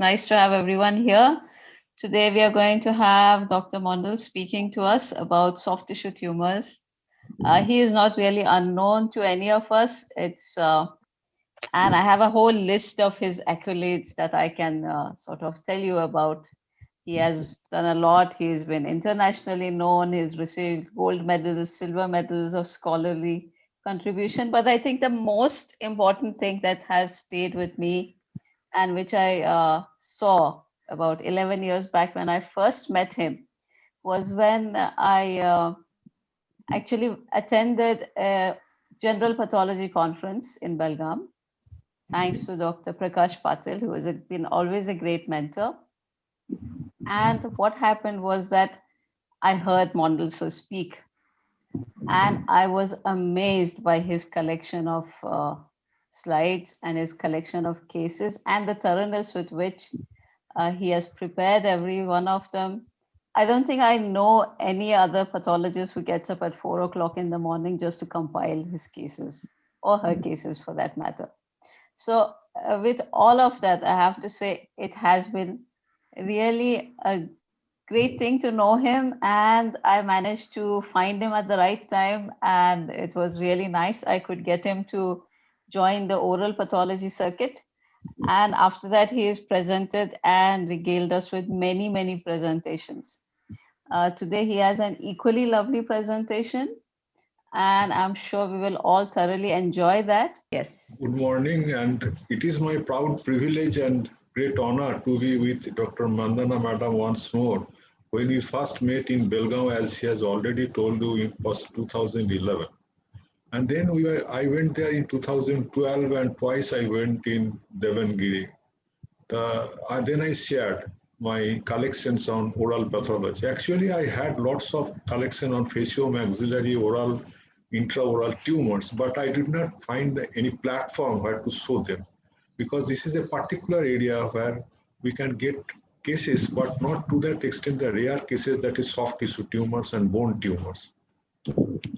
Nice to have everyone here. Today we are going to have Dr. Mondal speaking to us about soft tissue tumors. He is not really unknown to any of us. And I have a whole list of his accolades that I can sort of tell you about. He has done a lot. He's been internationally known. He's received gold medals, silver medals of scholarly contribution. But I think the most important thing that has stayed with me and which I saw about 11 years back when I first met him was when I actually attended a general pathology conference in Belgaum, thanks to Dr. Prakash Patil, who has been always a great mentor. And what happened was that I heard Mondal sir speak, and I was amazed by his collection of slides and his collection of cases and the thoroughness with which he has prepared every one of them. I don't think I know any other pathologist who gets up at 4 o'clock in the morning just to compile his cases or her cases for that matter. So with all of that, I have to say it has been really a great thing to know him, and I managed to find him at the right time, and it was really nice. I could get him to join the oral pathology circuit, and after that he is presented and regaled us with many, many presentations. Today he has an equally lovely presentation, and I'm sure we will all thoroughly enjoy that. Yes. Good morning, and it is my proud privilege and great honor to be with Dr. Mandana Madam once more. When we first met in Belgaum, as she has already told you, it was 2011. And then I went there in 2012, and twice I went in Devangiri. Then I shared my collections on oral pathology. Actually, I had lots of collection on facial-maxillary oral intraoral tumors, but I did not find any platform where to show them, because this is a particular area where we can get cases, but not to that extent the rare cases that is soft tissue tumors and bone tumors.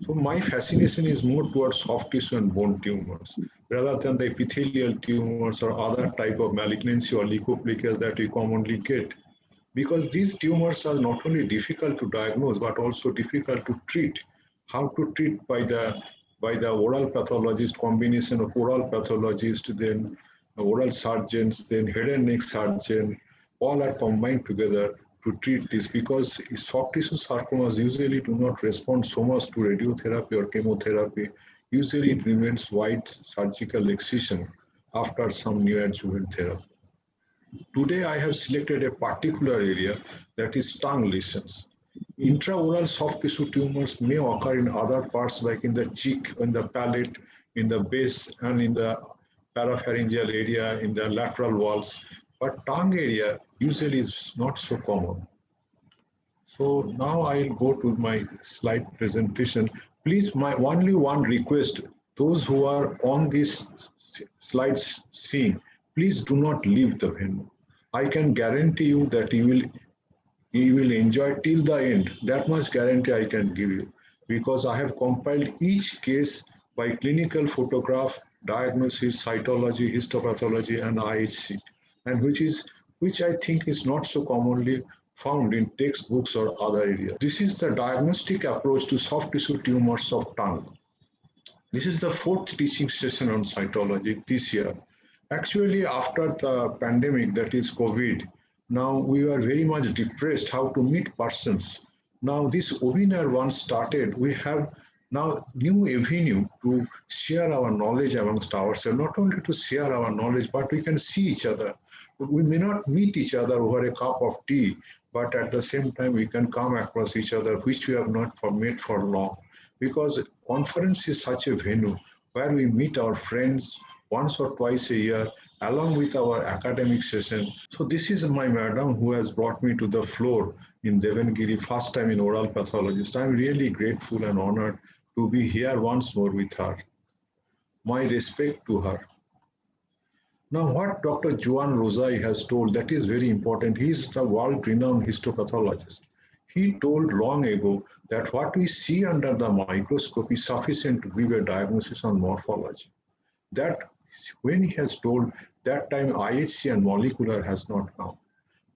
So my fascination is more towards soft tissue and bone tumors rather than the epithelial tumors or other type of malignancy or leukoplakias that we commonly get, because these tumors are not only difficult to diagnose but also difficult to treat. How to treat by the oral pathologist, combination of oral pathologist, then oral surgeons, then head and neck surgeon, all are combined together to treat this, because soft tissue sarcomas usually do not respond so much to radiotherapy or chemotherapy. Usually it remains white surgical excision after some neoadjuvant therapy. Today I have selected a particular area, that is tongue lesions. Intraoral soft tissue tumors may occur in other parts like in the cheek, in the palate, in the base, and in the parapharyngeal area, in the lateral walls. But tongue area usually is not so common. So now I'll go to my slide presentation. Please, my only one request, those who are on these slides seeing, please do not leave the venue. I can guarantee you that you will enjoy till the end. That much guarantee I can give you, because I have compiled each case by clinical photograph, diagnosis, cytology, histopathology, and IHC, and which I think is not so commonly found in textbooks or other areas. This is the diagnostic approach to soft tissue tumors of tongue. This is the 4th teaching session on cytology this year. Actually, after the pandemic, that is COVID, now we were very much depressed how to meet persons. Now this webinar once started, we have now new avenue to share our knowledge amongst ourselves, not only to share our knowledge, but we can see each other. We may not meet each other over a cup of tea, but at the same time we can come across each other, which we have not met for long. Because conference is such a venue where we meet our friends once or twice a year, along with our academic session. So this is my madam who has brought me to the floor in Devangiri, first time in oral pathologist. I'm really grateful and honored to be here once more with her. My respect to her. Now what Dr. Juan Rosai has told, that is very important. He is the world-renowned histopathologist. He told long ago that what we see under the microscope is sufficient to give a diagnosis on morphology. That when he has told That time IHC and molecular has not come.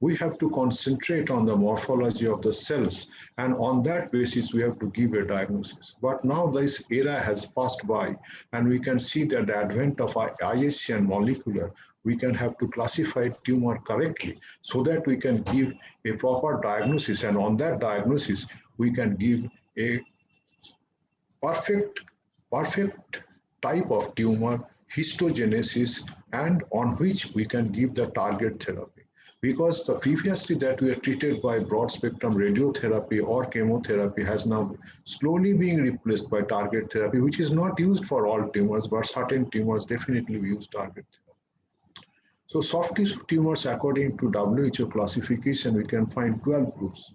We have to concentrate on the morphology of the cells, and on that basis we have to give a diagnosis. But now this era has passed by, and we can see that the advent of IHC and molecular, we can have to classify tumor correctly so that we can give a proper diagnosis, and on that diagnosis we can give a perfect type of tumor, histogenesis, and on which we can give the target therapy. Because the previously that we are treated by broad spectrum radiotherapy or chemotherapy has now slowly being replaced by target therapy, which is not used for all tumors, but certain tumors definitely we use target therapy. So soft tissue tumors, according to WHO classification, we can find 12 groups: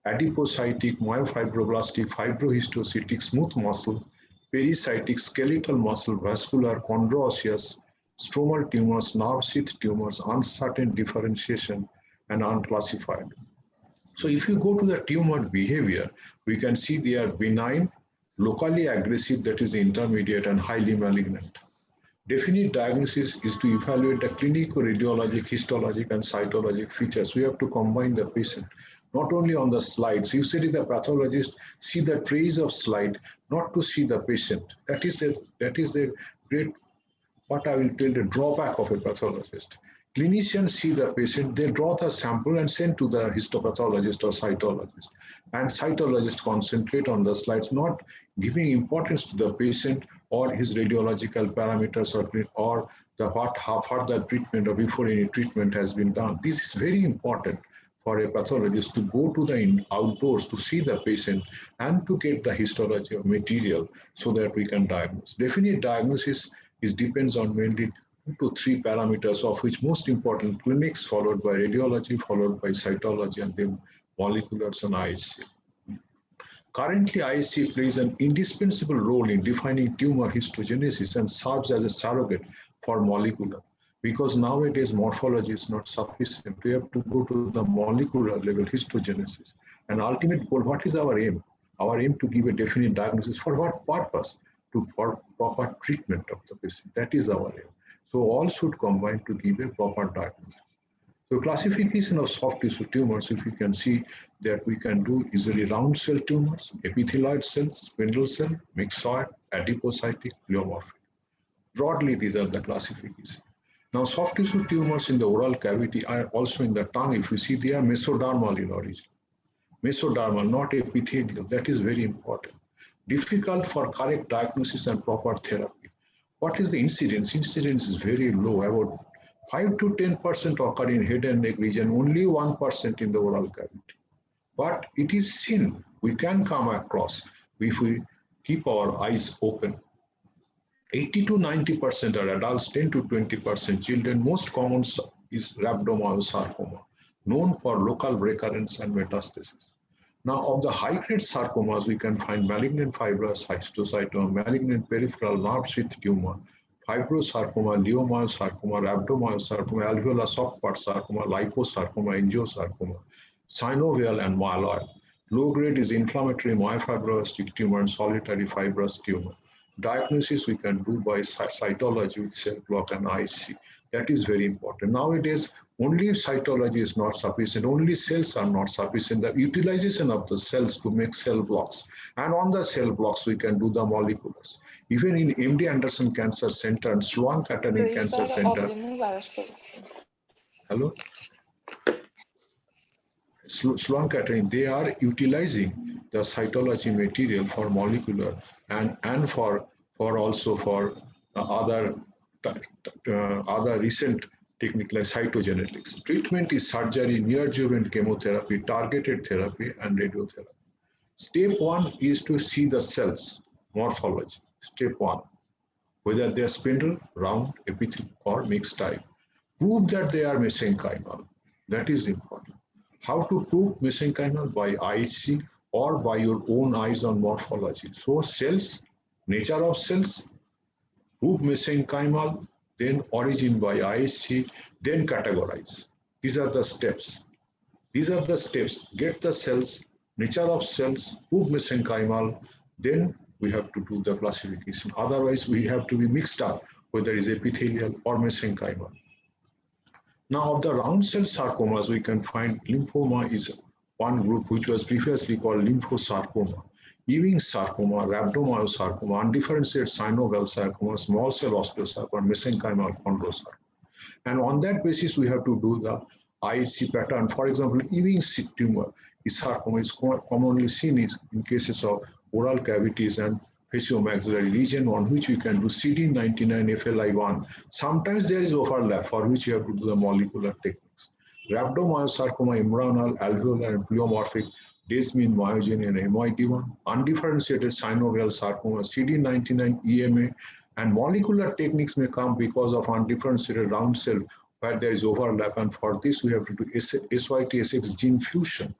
adipocytic, myofibroblastic, fibrohistocytic, smooth muscle, pericytic, skeletal muscle, vascular, chondroosseous, stromal tumors, nerve sheath tumors, uncertain differentiation, and unclassified. So if you go to the tumor behavior, we can see they are benign, locally aggressive, that is intermediate, and highly malignant. Definite diagnosis is to evaluate the clinical, radiologic, histologic, and cytologic features. We have to combine the patient, not only on the slides. Usually the pathologist see the trace of slide, not to see the patient. That is a great, what I will tell, the drawback of a pathologist. Clinicians see the patient, they draw the sample and send to the histopathologist or cytologist. And cytologists concentrate on the slides, not giving importance to the patient or his radiological parameters or the how further treatment or before any treatment has been done. This is very important for a pathologist to go to the outdoors to see the patient and to get the histology of material so that we can diagnose. Definite diagnosis depends on mainly 2 to 3 parameters, of which most important clinics, followed by radiology, followed by cytology, and then moleculars and IHC. Currently, IHC plays an indispensable role in defining tumor histogenesis and serves as a surrogate for molecular, because nowadays morphology is not sufficient. We have to go to the molecular level histogenesis. And ultimate goal, what is our aim? Our aim to give a definite diagnosis. For what purpose? For proper treatment of the patient. That is our aim. So all should combine to give a proper diagnosis. So classification of soft tissue tumors, if you can see that we can do easily round cell tumors, epithelioid cells, spindle cell, myxoid, adipocytic, pleomorphic. Broadly, these are the classifications. Now, soft tissue tumors in the oral cavity are also in the tongue. If you see, they are mesodermal in origin. Mesodermal, not epithelial. That is very important. Difficult for correct diagnosis and proper therapy. What is the incidence? Incidence is very low, about 5 to 10% occur in head and neck region, only 1% in the oral cavity. But it is seen, we can come across if we keep our eyes open. 80 to 90% are adults, 10 to 20% children. Most common is rhabdomyosarcoma, known for local recurrence and metastasis. Now, of the high-grade sarcomas, we can find malignant fibrous histiocytoma, malignant peripheral nerve sheath tumor, fibrosarcoma, leiomyosarcoma, rhabdomyosarcoma, alveolar soft part sarcoma, liposarcoma, angiosarcoma, synovial, and myeloid. Low-grade is inflammatory myofibroblastic tumor and solitary fibrous tumor. Diagnosis we can do by cytology with cell block and IHC. That is very important. Nowadays, only cytology is not sufficient, only cells are not sufficient. The utilization of the cells to make cell blocks. And on the cell blocks, we can do the moleculars. Even in MD Anderson Cancer Center and Sloan Kettering Cancer Center. Hello? Sloan Kettering, they are utilizing the cytology material for molecular and for also for other recent technique like cytogenetics. Treatment is surgery, neoadjuvant chemotherapy, targeted therapy, and radiotherapy. Step 1 is to see the cells, morphology. Step 1, whether they are spindle, round, epithelial, or mixed type. Prove that they are mesenchymal. That is important. How to prove mesenchymal? By IHC or by your own eyes on morphology. So cells, nature of cells, prove mesenchymal, then origin by IHC, then categorize. These are the steps. These are the steps. Get the cells, nature of cells, prove mesenchymal, then we have to do the classification. Otherwise, we have to be mixed up whether it is epithelial or mesenchymal. Now, of the round cell sarcomas, we can find lymphoma is one group which was previously called lymphosarcoma, Ewing sarcoma, rhabdomyosarcoma, undifferentiated synovial sarcoma, small cell osteosarcoma, mesenchymal chondrosarcoma. And on that basis, we have to do the IHC pattern. For example, Ewing tumor is sarcoma is commonly seen in cases of oral cavities and faciomaxillary region on which we can do CD99 FLI1. Sometimes there is overlap for which you have to do the molecular techniques. Rhabdomyosarcoma, embryonal, alveolar, and pleomorphic, desmin, myogene, and MYD1. Undifferentiated synovial sarcoma, CD99 EMA, and molecular techniques may come because of undifferentiated round cell where there is overlap, and for this we have to do SYTSX gene fusion.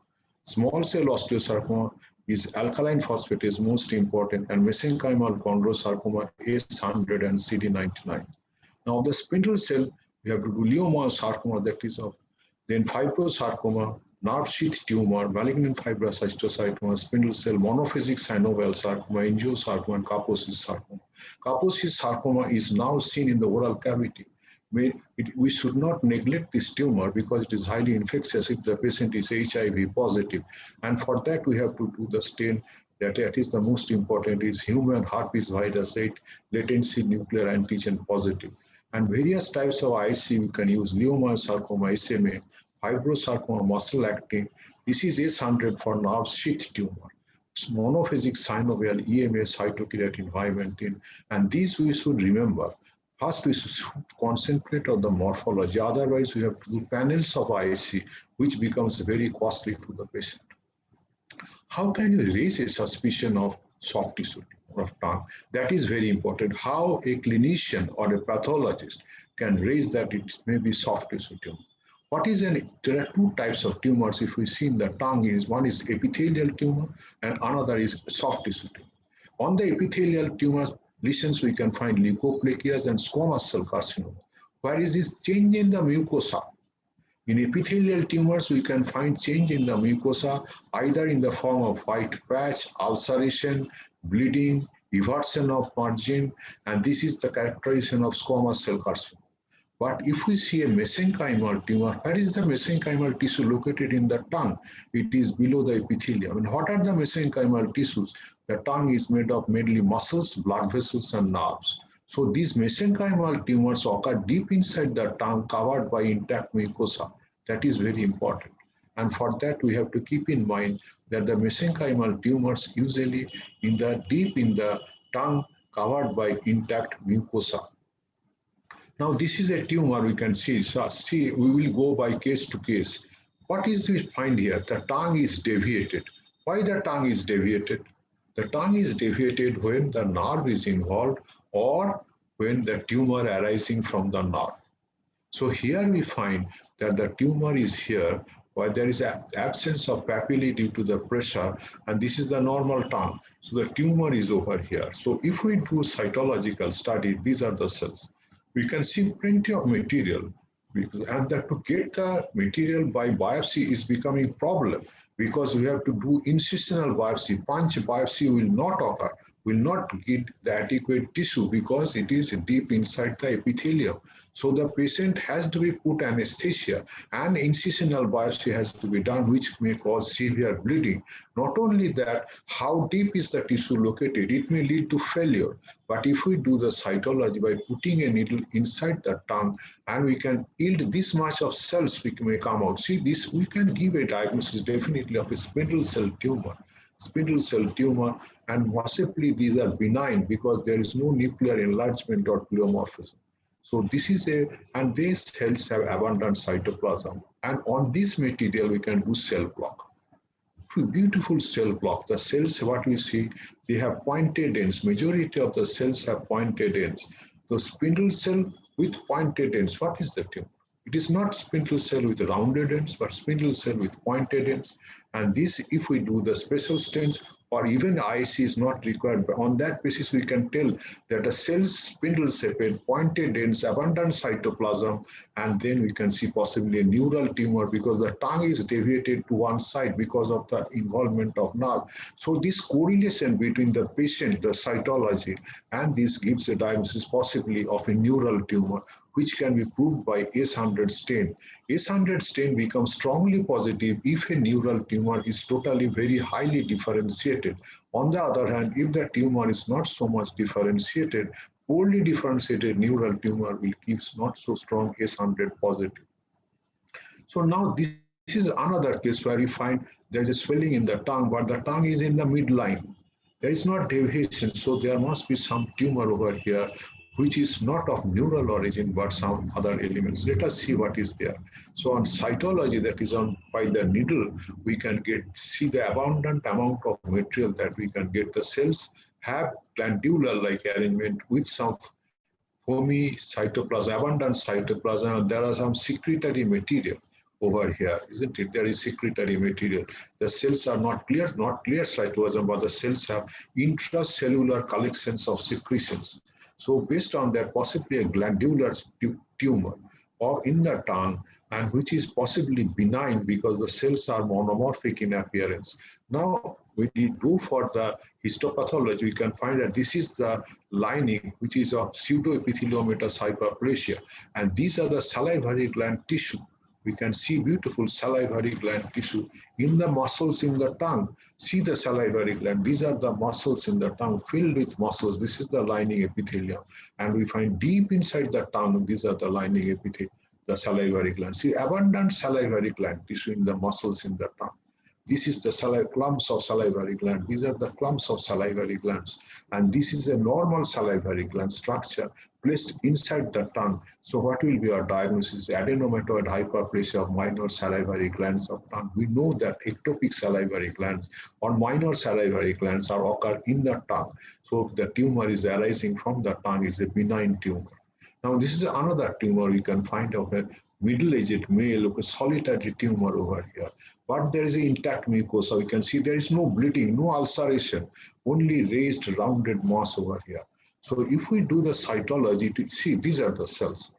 Small cell osteosarcoma is alkaline phosphatase most important, and mesenchymal chondrosarcoma S100 and CD99. Now the spindle cell, we have to do leiomyosarcoma, that is of, then fibrosarcoma, nerve sheath tumor, malignant fibrous histiocytoma, spindle cell, monophasic synovial sarcoma, angiosarcoma, and Kaposi's sarcoma. Kaposi's sarcoma is now seen in the oral cavity. We should not neglect this tumor because it is highly infectious if the patient is HIV positive. And for that, we have to do the stain that is the most important is human herpes virus 8 latency nuclear antigen positive. And various types of IC we can use leiomyosarcoma, SMA, fibrosarcoma, muscle actin. This is S100 for nerve sheath tumor. Monophasic synovial, EMA, cytokeratin, vimentin. And these we should remember. First, we should concentrate on the morphology. Otherwise, we have to do panels of IC, which becomes very costly to the patient. How can you raise a suspicion of soft tissue or of tongue? That is very important. How a clinician or a pathologist can raise that it may be soft tissue tumor. There are two types of tumors. If we see in the tongue, one is epithelial tumor and another is soft tissue tumor. On the epithelial tumors, lesions we can find leukoplakias and squamous cell carcinoma. Where is this change in the mucosa? In epithelial tumors, we can find change in the mucosa either in the form of white patch, ulceration, bleeding, eversion of margin, and this is the characterization of squamous cell carcinoma. But if we see a mesenchymal tumor, where is the mesenchymal tissue located in the tongue? It is below the epithelium. And what are the mesenchymal tissues? The tongue is made of mainly muscles, blood vessels, and nerves. So these mesenchymal tumors occur deep inside the tongue covered by intact mucosa. That is very important. And for that, we have to keep in mind that the mesenchymal tumors usually deep in the tongue covered by intact mucosa. Now, this is a tumor we can see. So, we will go by case to case. What is we find here? The tongue is deviated. Why the tongue is deviated? The tongue is deviated when the nerve is involved or when the tumor arising from the nerve. So here we find that the tumor is here where there is an absence of papillae due to the pressure, and this is the normal tongue. So the tumor is over here. So if we do cytological study, these are the cells. We can see plenty of material, and that to get the material by biopsy is becoming a problem because we have to do incisional biopsy. Punch biopsy will not occur, will not get the adequate tissue because it is deep inside the epithelium. So the patient has to be put anesthesia and incisional biopsy has to be done, which may cause severe bleeding. Not only that, how deep is the tissue located? It may lead to failure. But if we do the cytology by putting a needle inside the tongue and we can yield this much of cells, we may come out. See this, we can give a diagnosis definitely of a spindle cell tumor. Spindle cell tumor, and possibly these are benign because there is no nuclear enlargement or pleomorphism. So this is and these cells have abundant cytoplasm. And on this material, we can do cell block. Beautiful cell block. The cells, what we see, they have pointed ends. Majority of the cells have pointed ends. The spindle cell with pointed ends, what is the tumor? It is not spindle cell with rounded ends, but spindle cell with pointed ends. And this, if we do the special stains, or even IC is not required. But on that basis, we can tell that a cell spindle shaped, pointed ends, abundant cytoplasm, and then we can see possibly a neural tumor because the tongue is deviated to one side because of the involvement of nerve. So this correlation between the patient, the cytology, and this gives a diagnosis possibly of a neural tumor, which can be proved by S100 stain. S100 stain becomes strongly positive if a neural tumor is totally very highly differentiated. On the other hand, if the tumor is not so much differentiated, poorly differentiated neural tumor will give not so strong S100 positive. So now this is another case where you find there is a swelling in the tongue, but the tongue is in the midline. There is not deviation, so there must be some tumor over here which is not of neural origin but some other elements. Let us see what is there. So on cytology, that is on by the needle, we can see the abundant amount of material that we can get. The cells have glandular-like arrangement with some foamy cytoplasm, abundant cytoplasm, and there are some secretory material over here, isn't it? There is secretory material. The cells are not clear cytoplasm, but the cells have intracellular collections of secretions. So based on that, possibly a glandular tumor or in the tongue, and which is possibly benign because the cells are monomorphic in appearance. Now, when we go for the histopathology, we can find that this is the lining, which is of pseudoepitheliomatous hyperplasia, and these are the salivary gland tissue. We can see beautiful salivary gland tissue in the muscles in the tongue. See the salivary gland. These are the muscles in the tongue filled with muscles. This is the lining epithelium. And we find deep inside the tongue, these are the lining epithelium, the salivary gland. See abundant salivary gland tissue in the muscles in the tongue. This is the clumps of salivary gland. These are the clumps of salivary glands. And this is a normal salivary gland structure placed inside the tongue. So what will be our diagnosis? Adenomatoid hyperplasia of minor salivary glands of tongue. We know that ectopic salivary glands or minor salivary glands are occur in the tongue. So the tumor is arising from the tongue is a benign tumor. Now this is another tumor you can find of a middle-aged male with a solitary tumor over here. But there is an intact mucosa. We can see there is no bleeding, no ulceration, only raised rounded mass over here. So if we do the cytology to see, these are the cells.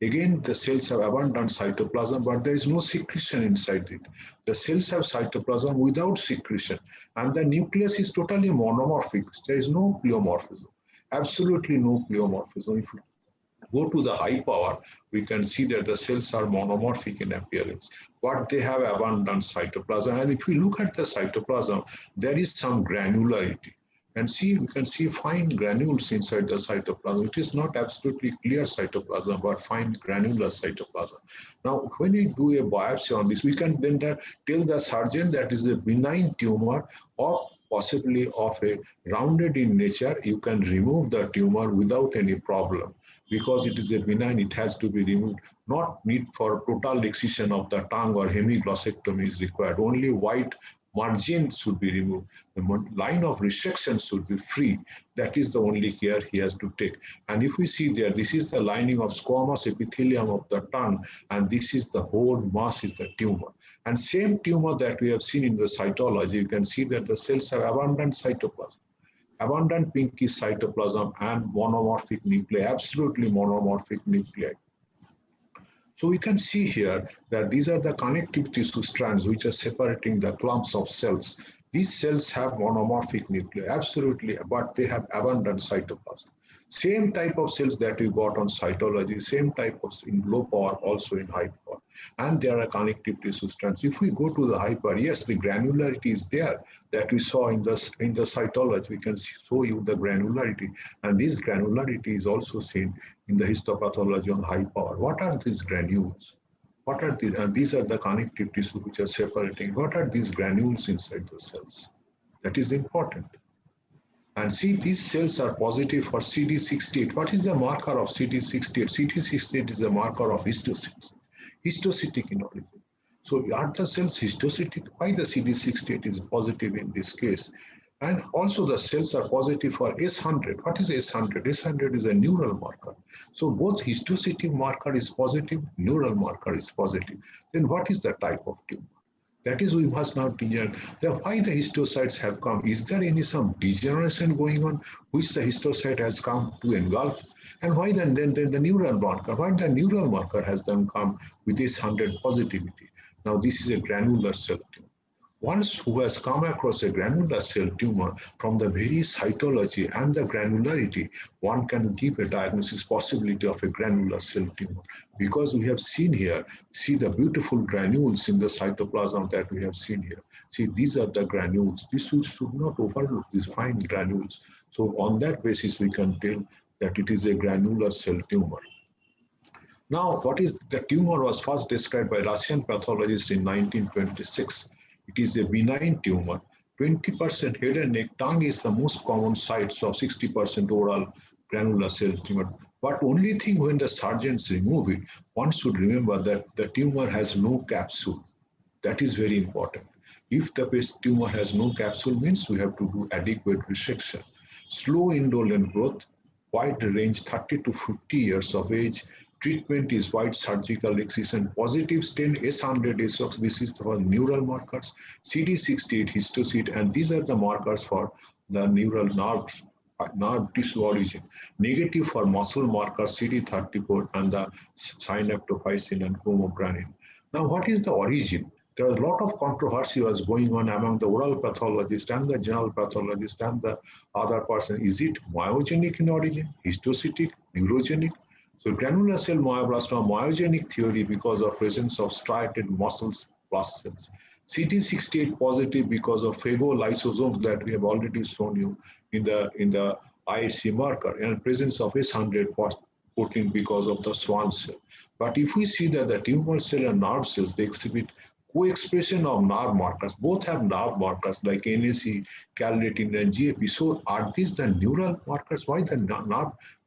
Again, the cells have abundant cytoplasm, but there is no secretion inside it. The cells have cytoplasm without secretion, and the nucleus is totally monomorphic. There is no pleomorphism, absolutely no pleomorphism. If go to the high power, we can see that the cells are monomorphic in appearance, but they have abundant cytoplasm. And if we look at the cytoplasm, there is some granularity. And see, we can see fine granules inside the cytoplasm. It is not absolutely clear cytoplasm, but fine granular cytoplasm. Now, when we do a biopsy on this, we can then tell the surgeon that is a benign tumor or possibly of a rounded in nature. You can remove the tumor without any problem. Because it is a benign, it has to be removed. Not need for total excision of the tongue or hemiglossectomy is required. Only white margin should be removed. The line of resection should be free. That is the only care he has to take. And if we see there, this is the lining of squamous epithelium of the tongue, and this is the whole mass is the tumor. And same tumor that we have seen in the cytology, you can see that the cells have abundant cytoplasm. Abundant pinkish cytoplasm and monomorphic nuclei, absolutely monomorphic nuclei. So we can see here that these are the connective tissue strands which are separating the clumps of cells. These cells have monomorphic nuclei, absolutely, but they have abundant cytoplasm. Same type of cells that we got on cytology, same type of in low power, also in high power. And there are connective tissue strands. If we go to the high power, yes, the granularity is there that we saw in the cytology. We can show you the granularity. And this granularity is also seen in the histopathology on high power. What are these granules? What are these? And these are the connective tissue which are separating. What are these granules inside the cells? That is important. And see, these cells are positive for CD68. What is the marker of CD68? CD68 is a marker of histocytic in origin. So are the cells histocytic? Why the CD68 is positive in this case? And also the cells are positive for S100. What is S100? S100 is a neural marker. So both histocytic marker is positive, neural marker is positive. Then what is the type of tumor? That is, we must now degenerate. Why the histocytes have come? Is there any some degeneration going on which the histocyte has come to engulf? And why then the neural marker? Why the neural marker has then come with this 100 positivity? Now this is a granular cell tumor. Once who has come across a granular cell tumor, from the very cytology and the granularity, one can give a diagnosis possibility of a granular cell tumor. Because we have seen here, see the beautiful granules in the cytoplasm that we have seen here. See, these are the granules. This should not overlook these fine granules. So on that basis, we can tell that it is a granular cell tumor. Now, what is the tumor was first described by Russian pathologists in 1926. It is a benign tumor. 20% head and neck, tongue is the most common site, so 60% oral granular cell tumor. But only thing when the surgeons remove it, one should remember that the tumor has no capsule. That is very important. If the tumor has no capsule, means we have to do adequate resection. Slow indolent growth, wide range 30 to 50 years of age. Treatment is wide surgical excision, positive stain, S100, S6, this is for neural markers, CD68 histocyte, and these are the markers for the neural nerve tissue origin. Negative for muscle markers, CD34, and the synaptophysin and chromogranin. Now, what is the origin? There was a lot of controversy was going on among the oral pathologist and the general pathologist and the other person. Is it myogenic in origin, histocytic, neurogenic? So granular cell myoblastoma, myogenic theory because of presence of striated muscles plus cells. CD68 positive because of phagolysosomes that we have already shown you in the IC marker, and presence of S100 protein because of the Schwann cell. But if we see that the tumor cell and nerve cells, they exhibit co-expression of nerve markers. Both have nerve markers like NAC, calretinin, and GFP. So are these the neural markers? Why the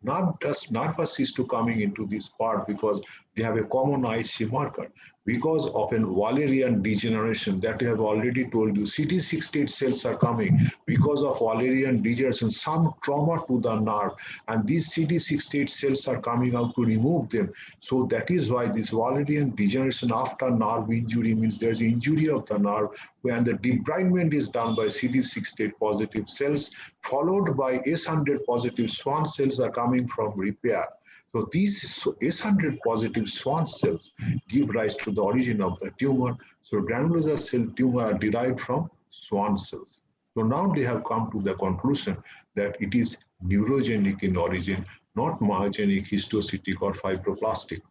nervous system coming into this part? Because they have a common IC marker. Because of an Wallerian degeneration that I have already told you, CD68 cells are coming because of Wallerian degeneration, some trauma to the nerve, and these CD68 cells are coming out to remove them. So that is why this Wallerian degeneration after nerve injury means there's injury of the nerve, when the debridement is done by CD68 positive cells, followed by S100 positive Schwann cells are coming from repair. So these S100 positive Schwann cells give rise to the origin of the tumor. So granular cell tumor are derived from Schwann cells. So now they have come to the conclusion that it is neurogenic in origin, not myogenic, histocytic, or fibroblastic.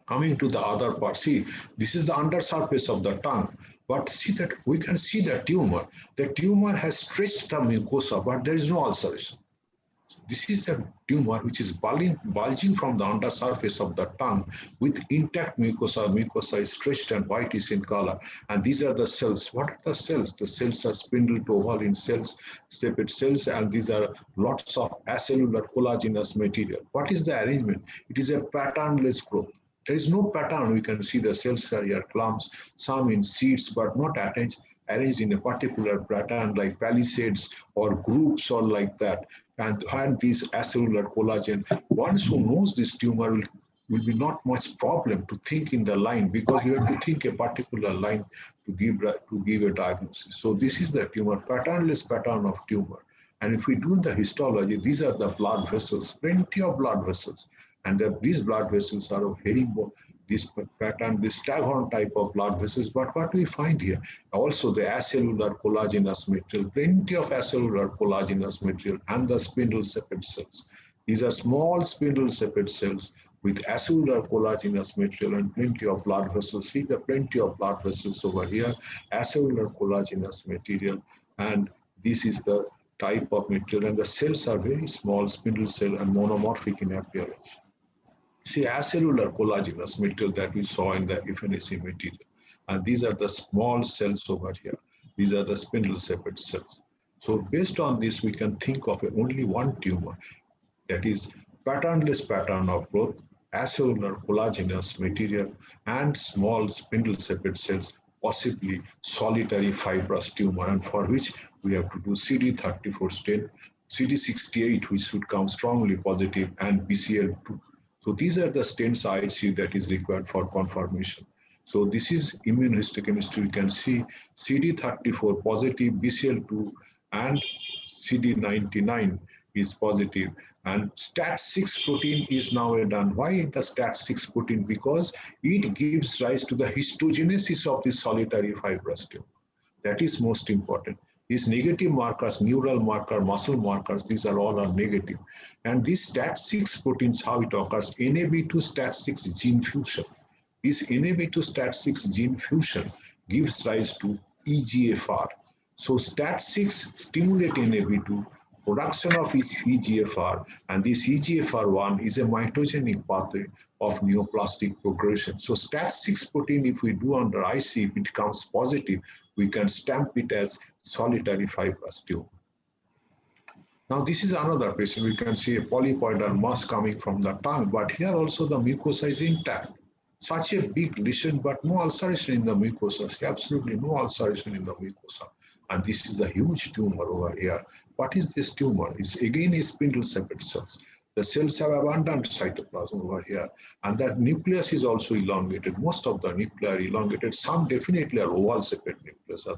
Coming to the other part, see, this is the undersurface of the tongue. But see that we can see the tumor. The tumor has stretched the mucosa, but there is no ulceration. This is the tumor which is bulging from the undersurface of the tongue with intact mucosa. Mucosa is stretched and whitish in color. And these are the cells. What are the cells? The cells are spindle to oval in cells, separate cells, and these are lots of acellular collagenous material. What is the arrangement? It is a patternless growth. There is no pattern. We can see the cells are here, clumps, some in seeds, but not arranged in a particular pattern like palisades or groups or like that. And these acellular collagen, one who knows this tumor will be not much problem to think in the line, because you have to think a particular line to give a diagnosis. So this is the tumor, patternless pattern of tumor. And if we do the histology, these are the blood vessels, plenty of blood vessels. And these blood vessels are of herringbone, this pattern, this staghorn type of blood vessels. But what we find here, also the acellular collagenous material, plenty of acellular collagenous material, and the spindle sepate cells. These are small spindle sepate cells with acellular collagenous material and plenty of blood vessels. See the plenty of blood vessels over here, acellular collagenous material, and this is the type of material, and the cells are very small, spindle cell and monomorphic in appearance. See acellular collagenous material that we saw in the FNABC material. And these are the small cells over here. These are the spindle sepate cells. So based on this, we can think of only one tumor, that is patternless pattern of growth, acellular collagenous material, and small spindle sepate cells, possibly solitary fibrous tumor, and for which we have to do CD34 stain, CD68, which should come strongly positive, and BCL2. So these are the stains I see that is required for confirmation. So this is immunohistochemistry. You can see CD34 positive, BCL2 and CD99 is positive, and STAT6 protein is now done. Why the STAT6 protein? Because it gives rise to the histogenesis of the solitary fibrous tumor. That is most important. These negative markers, neural marker, muscle markers, these are all are negative. And this STAT6 proteins, how it occurs, NAB2 STAT6 gene fusion. This NAB2 STAT6 gene fusion gives rise to EGFR. So STAT6 stimulate NAB2, production of EGFR, and this EGFR1 is a mitogenic pathway of neoplastic progression. So STAT6 protein, if we do under IC, if it comes positive, we can stamp it as solitary fibrous tumor. Now this is another patient. We can see a polypoidal mass coming from the tongue, but here also the mucosa is intact. Such a big lesion, but no ulceration in the mucosa, absolutely no ulceration in the mucosa. And this is the huge tumor over here. What is this tumor? It's again a spindle separated cells. The cells have abundant cytoplasm over here, and that nucleus is also elongated. Most of the nuclei are elongated. Some definitely are oval separated nucleus,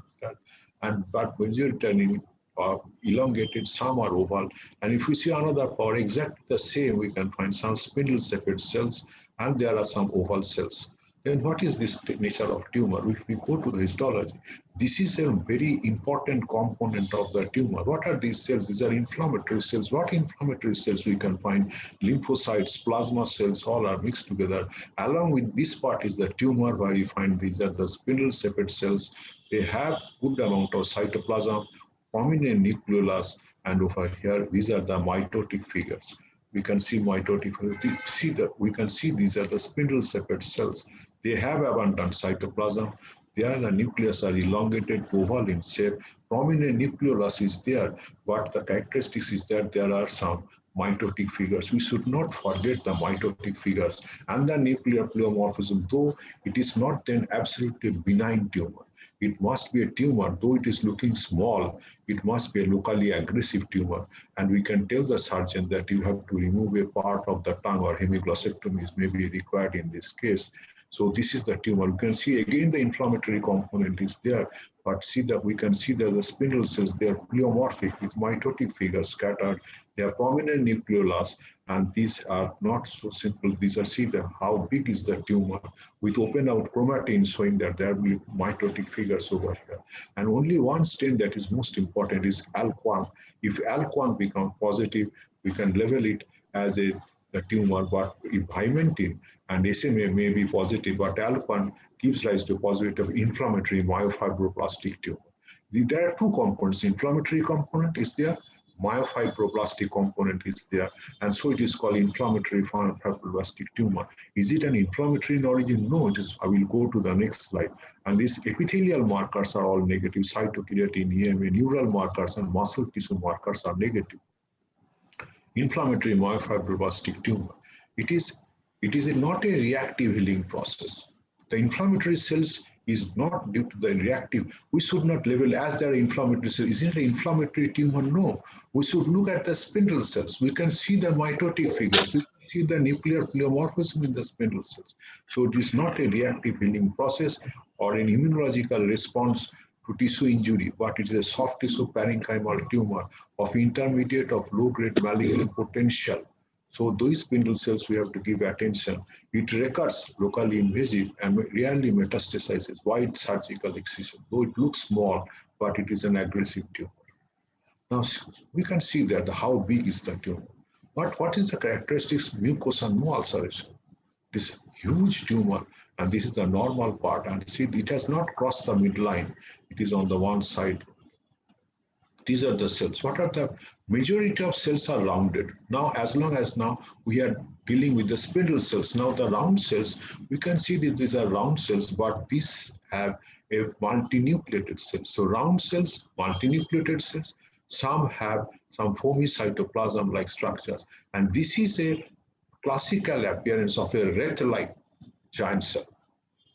but majority are elongated. Some are oval. And if we see another power exactly the same, we can find some spindle separated cells, and there are some oval cells. Then what is this nature of tumor? If we go to the histology, this is a very important component of the tumor. What are these cells? These are inflammatory cells. What inflammatory cells we can find? Lymphocytes, plasma cells, all are mixed together. Along with this part is the tumor, where you find these are the spindle separated cells. They have good amount of cytoplasm, prominent nucleolus, and over here, these are the mitotic figures. We can see mitotic. We can see these are the spindle separated cells. They have abundant cytoplasm. Their nucleus are elongated, oval in shape. Prominent nucleolus is there, but the characteristics is that there are some mitotic figures. We should not forget the mitotic figures and the nuclear pleomorphism, though it is not then absolutely benign tumor. It must be a tumor, though it is looking small, it must be a locally aggressive tumor. And we can tell the surgeon that you have to remove a part of the tongue, or hemiglossectomy may be required in this case. So this is the tumor. You can see again the inflammatory component is there, but see that we can see that the spindle cells, they are pleomorphic with mitotic figures scattered. They are prominent nucleolus, and these are not so simple. These are, see that how big is the tumor with open out chromatin showing that there will be mitotic figures over here. And only one stain that is most important is ALK1. If ALK1 becomes positive, we can label it as a tumor, but if hymentin and SMA may be positive, but ALK1 gives rise to a possibility of inflammatory myofibroblastic tumor. There are two components. Inflammatory component is there, myofibroblastic component is there, and so it is called inflammatory fibroblastic tumor. Is it an inflammatory in origin? No, it is. I will go to the next slide. And these epithelial markers are all negative. Cytokeratin, EMA, neural markers, and muscle tissue markers are negative. Inflammatory myofibroblastic tumor. It is not a reactive healing process. The inflammatory cells is not due to the reactive. We should not label as there are inflammatory cells. Is it an inflammatory tumor? No. We should look at the spindle cells. We can see the mitotic figures. We can see the nuclear pleomorphism in the spindle cells. So it is not a reactive healing process or an immunological response to tissue injury, but it is a soft tissue parenchymal tumor of intermediate of low-grade malignant potential. So those spindle cells we have to give attention. It recurs locally invasive and rarely metastasizes. Wide surgical excision. Though it looks small, but it is an aggressive tumor. Now we can see that how big is the tumor. But what is the characteristics? Mucosa, no ulceration. This huge tumor, and this is the normal part. And see, it has not crossed the midline. It is on the one side. These are the cells. What are the majority of cells are rounded. Now, as long as now we are dealing with the spindle cells, now the round cells, we can see these are round cells, but these have a multinucleated cells. So round cells, multinucleated cells, some have some foamy cytoplasm-like structures. And this is a classical appearance of a wreath-like giant cell.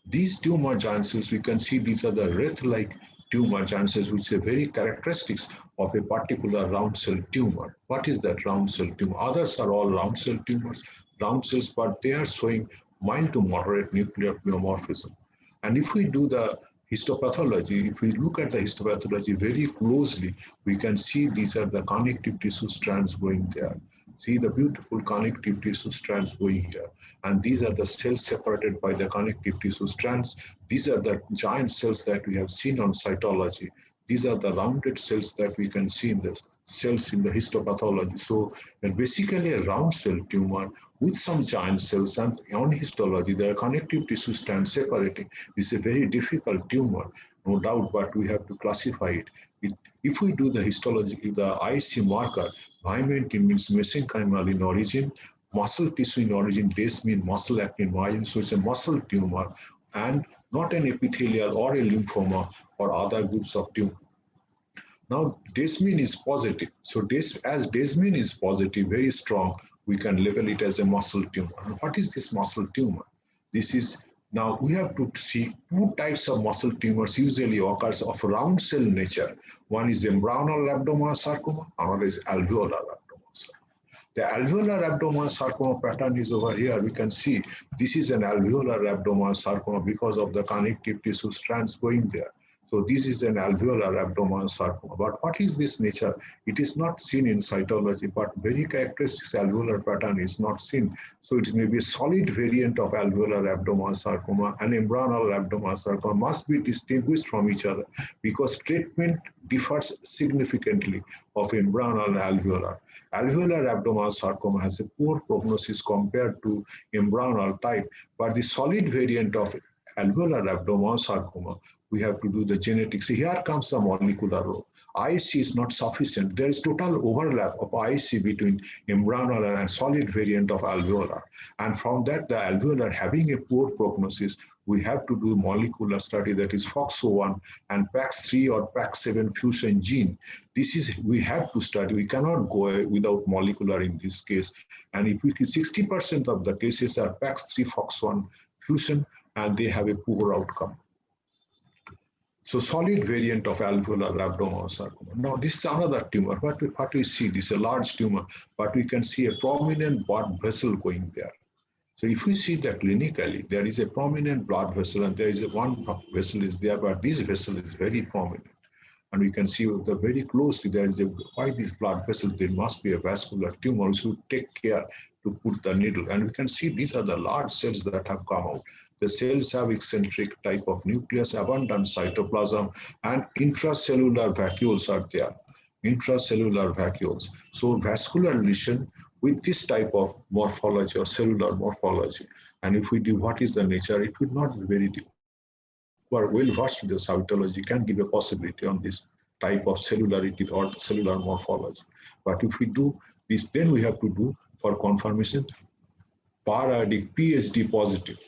These tumor giant cells, we can see these are the wreath-like tumor giant cells, which are very characteristics of a particular round cell tumor. What is that round cell tumor? Others are all round cell tumors, round cells, but they are showing mild to moderate nuclear pleomorphism. And if we do the histopathology, if we look at the histopathology very closely, we can see these are the connective tissue strands going there. See the beautiful connective tissue strands going here. And these are the cells separated by the connective tissue strands. These are the giant cells that we have seen on cytology. These are the rounded cells that we can see in the cells in the histopathology. So basically a round cell tumor with some giant cells, and on histology, there are connective tissue strands separating. This is a very difficult tumor, no doubt, but we have to classify it. If we do the histology, the IC marker, Vimentin means mesenchymal in origin, muscle tissue in origin, Des means muscle actin margin, so it's a muscle tumor and not an epithelial or a lymphoma or other groups of tumor. Now, Desmin is positive. So as Desmin is positive, very strong, we can label it as a muscle tumor. And what is this muscle tumor? This is, now we have to see two types of muscle tumors usually occurs of round cell nature. One is embryonal rhabdomyoid sarcoma, another is alveolar rhabdomyoid sarcoma. The alveolar rhabdomyoid sarcoma pattern is over here. We can see this is an alveolar rhabdomyoid sarcoma because of the connective tissue strands going there. So this is an alveolar rhabdomyoid sarcoma. But what is this nature? It is not seen in cytology, but very characteristic alveolar pattern is not seen. So it may be a solid variant of alveolar rhabdomyoid sarcoma, and embryonal rhabdomyoid sarcoma must be distinguished from each other because treatment differs significantly of embryonal and alveolar. Alveolar rhabdomyoid sarcoma has a poor prognosis compared to embryonal type, but the solid variant of alveolar rhabdomyoid sarcoma, we have to do the genetics. So here comes the molecular role. IC is not sufficient. There is total overlap of IC between embryonal and solid variant of alveolar. And from that, the alveolar having a poor prognosis, we have to do molecular study, that is FOXO1 and PAX3 or PAX7 fusion gene. This is, we have to study. We cannot go without molecular in this case. And if we see 60% of the cases are PAX3 FOX1 fusion, and they have a poor outcome. So solid variant of alveolar rhabdomyoid sarcoma. Now this is another tumor. What we see, this is a large tumor, but we can see a prominent blood vessel going there. So if we see that clinically, there is a prominent blood vessel and there is a one vessel is there, but this vessel is very prominent. And we can see the very closely, there is a, why these blood vessels, there must be a vascular tumor. We should take care to put the needle. And we can see these are the large cells that have come out. The cells have eccentric type of nucleus, abundant cytoplasm, and intracellular vacuoles are there. Intracellular vacuoles. So vascular lesion with this type of morphology or cellular morphology. And if we do what is the nature, it would not be very deep. Who are well versed with the cytology can give a possibility on this type of cellularity or cellular morphology. But if we do this, then we have to do for confirmation paradigm PSD positive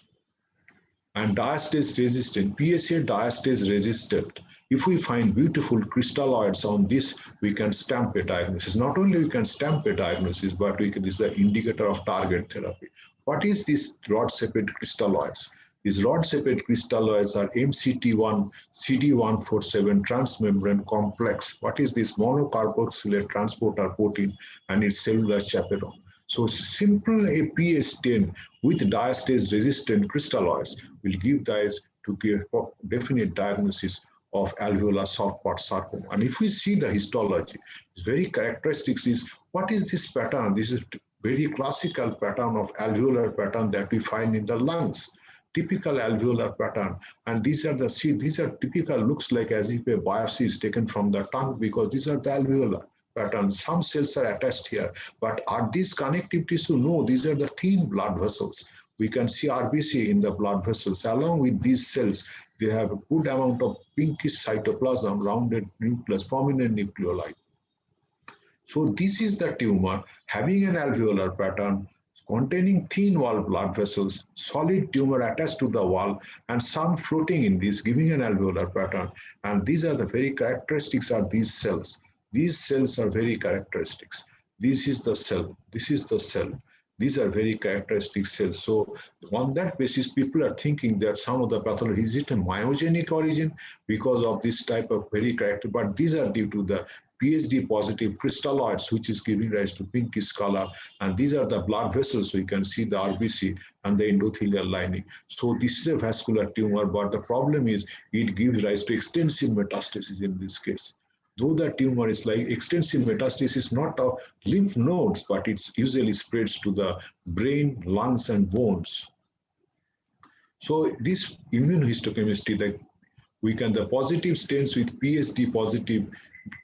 and diastase resistant, PSA diastase resistant. If we find beautiful crystalloids on this, we can stamp a diagnosis. Not only we can stamp a diagnosis, but we can, this is the indicator of target therapy. What is this rod-shaped crystalloids? These rod-shaped crystalloids are MCT1, CD147 transmembrane complex. What is this? Monocarboxylate transporter protein and its cellular chaperone. So simple APS10 with diastase resistant crystalloids will give rise to give definite diagnosis of alveolar soft part sarcoma. And if we see the histology, it's very characteristic is what is this pattern? This is very classical pattern of alveolar pattern that we find in the lungs. Typical alveolar pattern, and these are the these are typical, looks like as if a biopsy is taken from the tongue because these are the alveolar patterns. Some cells are attached here, but are these connective tissue? No, these are the thin blood vessels. We can see RBC in the blood vessels. Along with these cells, they have a good amount of pinkish cytoplasm, rounded nucleus, prominent nucleoli. So this is the tumor having an alveolar pattern, containing thin wall blood vessels, solid tumor attached to the wall, and some floating in this, giving an alveolar pattern. And these are the very characteristics of these cells. These cells are very characteristics. This is the cell. This is the cell. These are very characteristic cells. So on that basis, people are thinking that some of the pathology, is it a myogenic origin because of this type of very character, but these are due to the PSD positive crystalloids, which is giving rise to pinkish color. And these are the blood vessels. We can see the RBC and the endothelial lining. So this is a vascular tumor, but the problem is it gives rise to extensive metastasis in this case. Though the tumor is like extensive metastasis, not of lymph nodes, but it usually spreads to the brain, lungs, and bones. So this immunohistochemistry, like the positive stains with PSD positive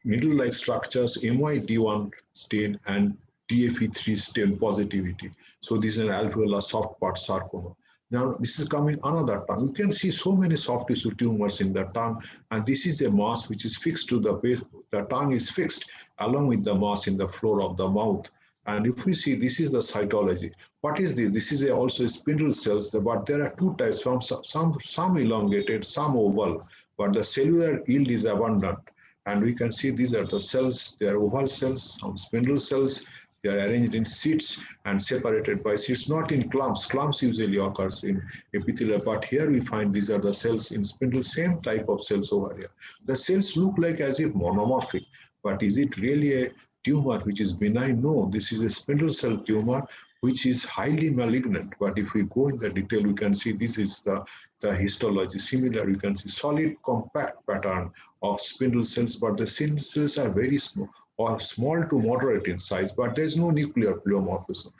needle-like structures, MYD1 stain, and TFE3 stain positivity. So this is an alveolar soft part sarcoma. Now this is coming another tongue. You can see so many soft tissue tumors in the tongue, and this is a mass which is fixed to the base. The tongue is fixed along with the mass in the floor of the mouth. And if we see, this is the cytology. What is this? This is also spindle cells, but there are two types, from some elongated, some oval, but the cellular yield is abundant. And we can see these are the cells. They are oval cells, some spindle cells. They are arranged in sheets and separated by sheets, not in clumps. Clumps usually occurs in epithelial, but here we find these are the cells in spindle, same type of cells over here. The cells look like as if monomorphic, but is it really a tumor which is benign? No, this is a spindle cell tumor which is highly malignant. But if we go in the detail, we can see this is the histology. Similar, you can see solid compact pattern of spindle cells, but the spindle cells are very small or small to moderate in size, but there's no nuclear pleomorphism.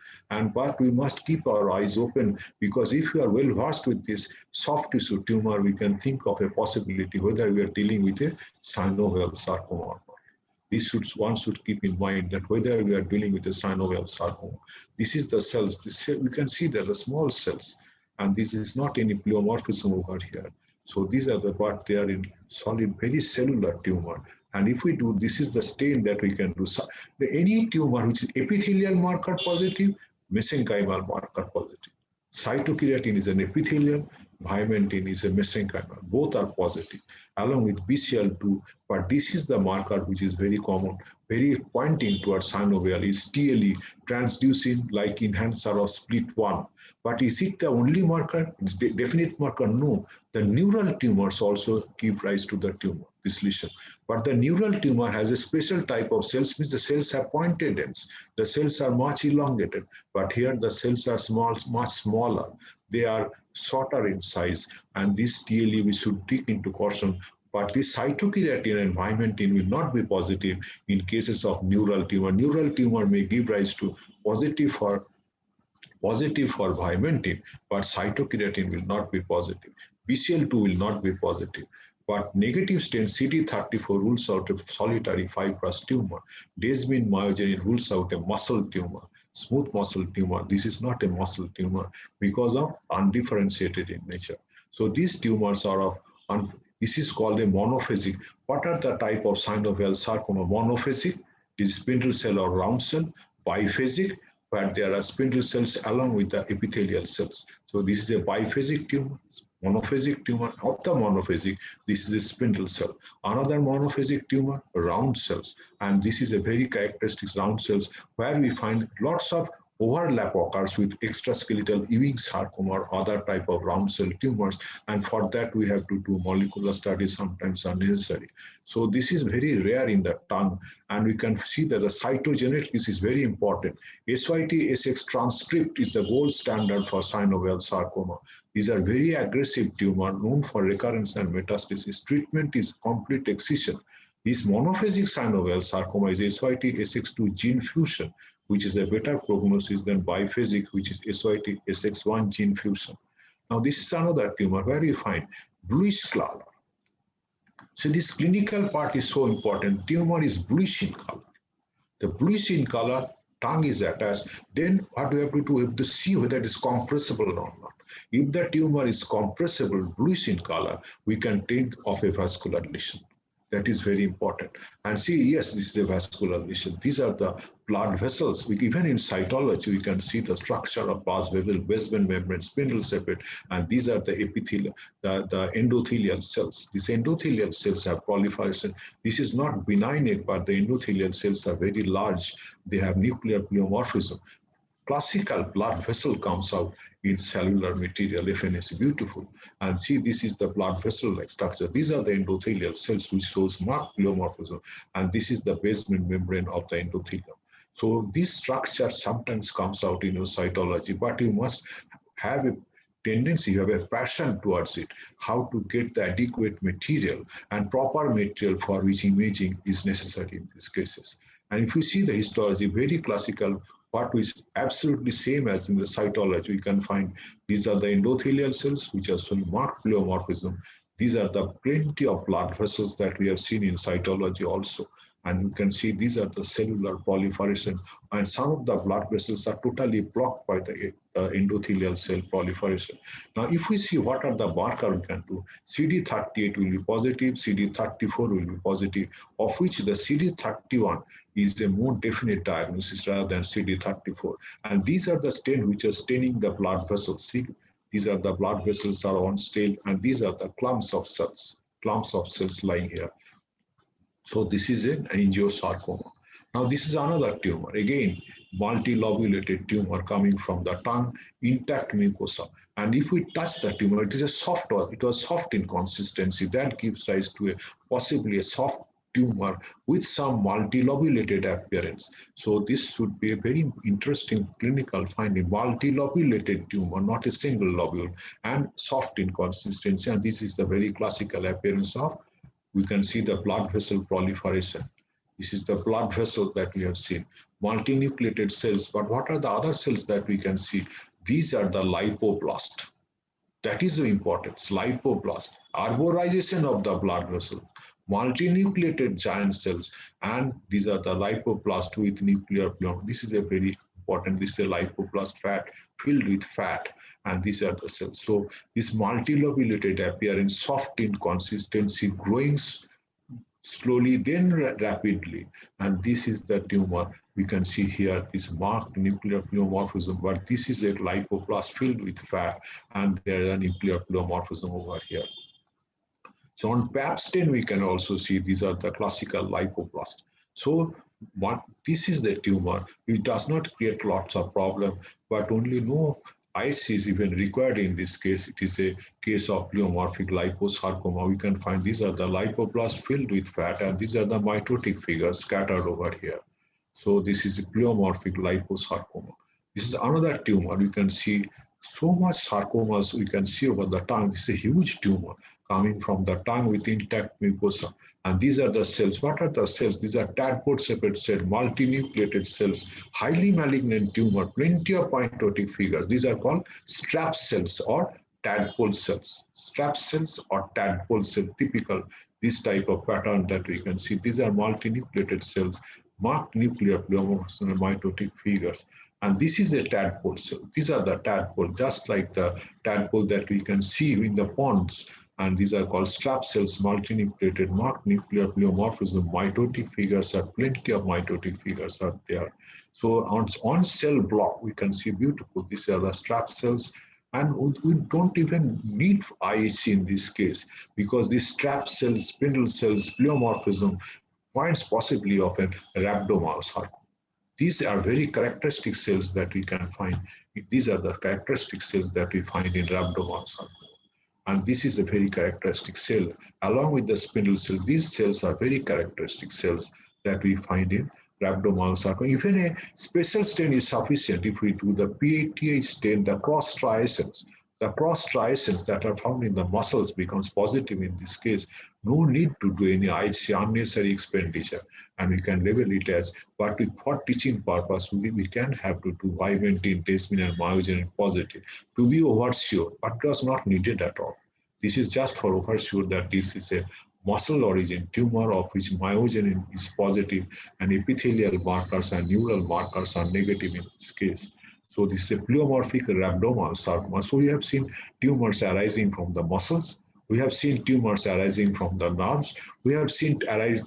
But we must keep our eyes open, because if we are well versed with this soft tissue tumor, we can think of a possibility whether we are dealing with a synovial sarcoma or not. One should keep in mind that whether we are dealing with a synovial sarcoma. This is the cells. We can see that the small cells, and this is not any pleomorphism over here. So these are but they are in solid, very cellular tumor. And if we do, this is the stain that we can do. So any tumor which is epithelial marker positive, mesenchymal marker positive. Cytokeratin is an epithelial, vimentin is a mesenchymal. Both are positive, along with BCL2. But this is the marker which is very common, very pointing towards synovial, is TLE, transducin like enhancer of split 1. But is it the only marker? It's definite marker? No. The neural tumors also give rise to the tumor, this lesion. But the neural tumor has a special type of cells, means the cells have pointed ends. The cells are much elongated, but here the cells are much smaller. They are shorter in size, and this TLE we should take into caution. But this cytokeratin and vimentin will not be positive in cases of neural tumor. Neural tumor may give rise to positive for vimentin, but cytokeratin will not be positive. BCL2 will not be positive. But negative stain CD34 rules out a solitary fibrous tumor. Desmin myogenin rules out a muscle tumor, smooth muscle tumor. This is not a muscle tumor because of undifferentiated in nature. So these tumors are this is called a monophasic. What are the type of synovial sarcoma? Monophasic is spindle cell or round cell. Biphasic, where there are spindle cells along with the epithelial cells. So this is a biphasic tumor. Monophasic tumor. Of the monophasic, this is a spindle cell. Another monophasic tumor, round cells. And this is a very characteristic round cells where we find lots of overlap occurs with extraskeletal Ewing sarcoma or other type of round cell tumors. And for that, we have to do molecular studies, sometimes are necessary. So this is very rare in the tongue. And we can see that the cytogenetics is very important. SYT-SX transcript is the gold standard for synovial sarcoma. These are very aggressive tumor known for recurrence and metastasis. Treatment is complete excision. This monophasic synovial sarcoma is SYT-SX2 gene fusion, which is a better prognosis than biphasic, which is SYT-SX1 gene fusion. Now, this is another tumor where you find bluish color. So this clinical part is so important. Tumor is bluish in color. The bluish in color, tongue is attached. Then what we have to do, we have to see whether it is compressible or not. If the tumor is compressible, bluish in color, we can think of a vascular lesion. That is very important. And see, yes, this is a vascular lesion. These are the blood vessels. Even in cytology, we can see the structure of pars vessel, basement membrane, spindle septate, and these are the epithelial, the endothelial cells. These endothelial cells have proliferation. This is not benign, but the endothelial cells are very large. They have nuclear pleomorphism. classical blood vessel comes out in cellular material, FNABC, beautiful. And see, this is the blood vessel-like structure. These are the endothelial cells which shows marked pleomorphism, and this is the basement membrane of the endothelium. So this structure sometimes comes out in your cytology, but you must have a tendency, you have a passion towards it, how to get the adequate material and proper material for which imaging is necessary in these cases. And if you see the histology, very classical, what is absolutely same as in the cytology, we can find these are the endothelial cells which are showing marked pleomorphism. These are the plenty of blood vessels that we have seen in cytology also. And you can see these are the cellular proliferation, and some of the blood vessels are totally blocked by the endothelial cell proliferation. Now, if we see what are the marker we can do, CD38 will be positive, CD34 will be positive, of which the CD31 is a more definite diagnosis rather than CD34. And these are the stains which are staining the blood vessels. See, these are the blood vessels are on stain, and these are the clumps of cells lying here. So this is an angiosarcoma. Now this is another tumor. Again, multilobulated tumor coming from the tongue, intact mucosa. And if we touch the tumor, it is a soft one. It was soft in consistency. That gives rise to possibly a soft tumor with some multilobulated appearance. So this should be a very interesting clinical finding. Multilobulated tumor, not a single lobule, and soft in consistency. And this is the very classical appearance of, we can see the blood vessel proliferation. This is the blood vessel that we have seen. Multinucleated cells, but what are the other cells that we can see? These are the lipoblast. That is the importance, lipoblast, arborization of the blood vessels, multinucleated giant cells, and these are the lipoblast with nuclear pleoma. This is a very important, this is a lipoblast fat filled with fat, and these are the cells. So this multilobulated appearance, soft in consistency, growing slowly, then rapidly, and this is the tumor. We can see here this marked nuclear pleomorphism, but this is a lipoblast filled with fat, and there is a nuclear pleomorphism over here. So on Pap stain, we can also see these are the classical lipoblast. So this is the tumor. It does not create lots of problem, but only no IC is even required in this case. It is a case of pleomorphic liposarcoma. We can find these are the lipoblast filled with fat, and these are the mitotic figures scattered over here. So this is a pleomorphic liposarcoma. This is another tumor. We can see so much sarcomas we can see over the tongue. This is a huge tumor coming from the tongue with intact mucosa. And these are the cells. What are the cells? These are tadpole-shaped cells, multinucleated cells, highly malignant tumor, plenty of mitotic figures. These are called strap cells or tadpole cells. Strap cells or tadpole cells, typical this type of pattern that we can see. These are multinucleated cells, marked nuclear pleomorphism and mitotic figures. And this is a tadpole cell. These are the tadpole, just like the tadpole that we can see in the ponds. And these are called strap cells, multinucleated, marked nuclear pleomorphism, mitotic figures are plenty of mitotic figures are there. So on cell block, we can see beautiful. These are the strap cells. And we don't even need IC in this case, because these strap cells, spindle cells, pleomorphism points possibly of an rhabdomyosarcoma. These are very characteristic cells that we can find. These are the characteristic cells that we find in rhabdomyosarcoma. And this is a very characteristic cell. Along with the spindle cell, these cells are very characteristic cells that we find in rhabdomyosarcoma. Even a special stain is sufficient if we do the PATH stain, the cross striations. The cross striations that are found in the muscles becomes positive in this case. No need to do any IC, unnecessary expenditure, and we can label it as, but for teaching purpose, we can have to do biventin, desmin, and myogenin positive to be oversure, but it was not needed at all. This is just for oversure that this is a muscle origin tumor of which myogenin is positive and epithelial markers and neural markers are negative in this case. So this is a pleomorphic rhabdomyosarcoma. So we have seen tumors arising from the muscles. We have seen tumors arising from the nerves. We have seen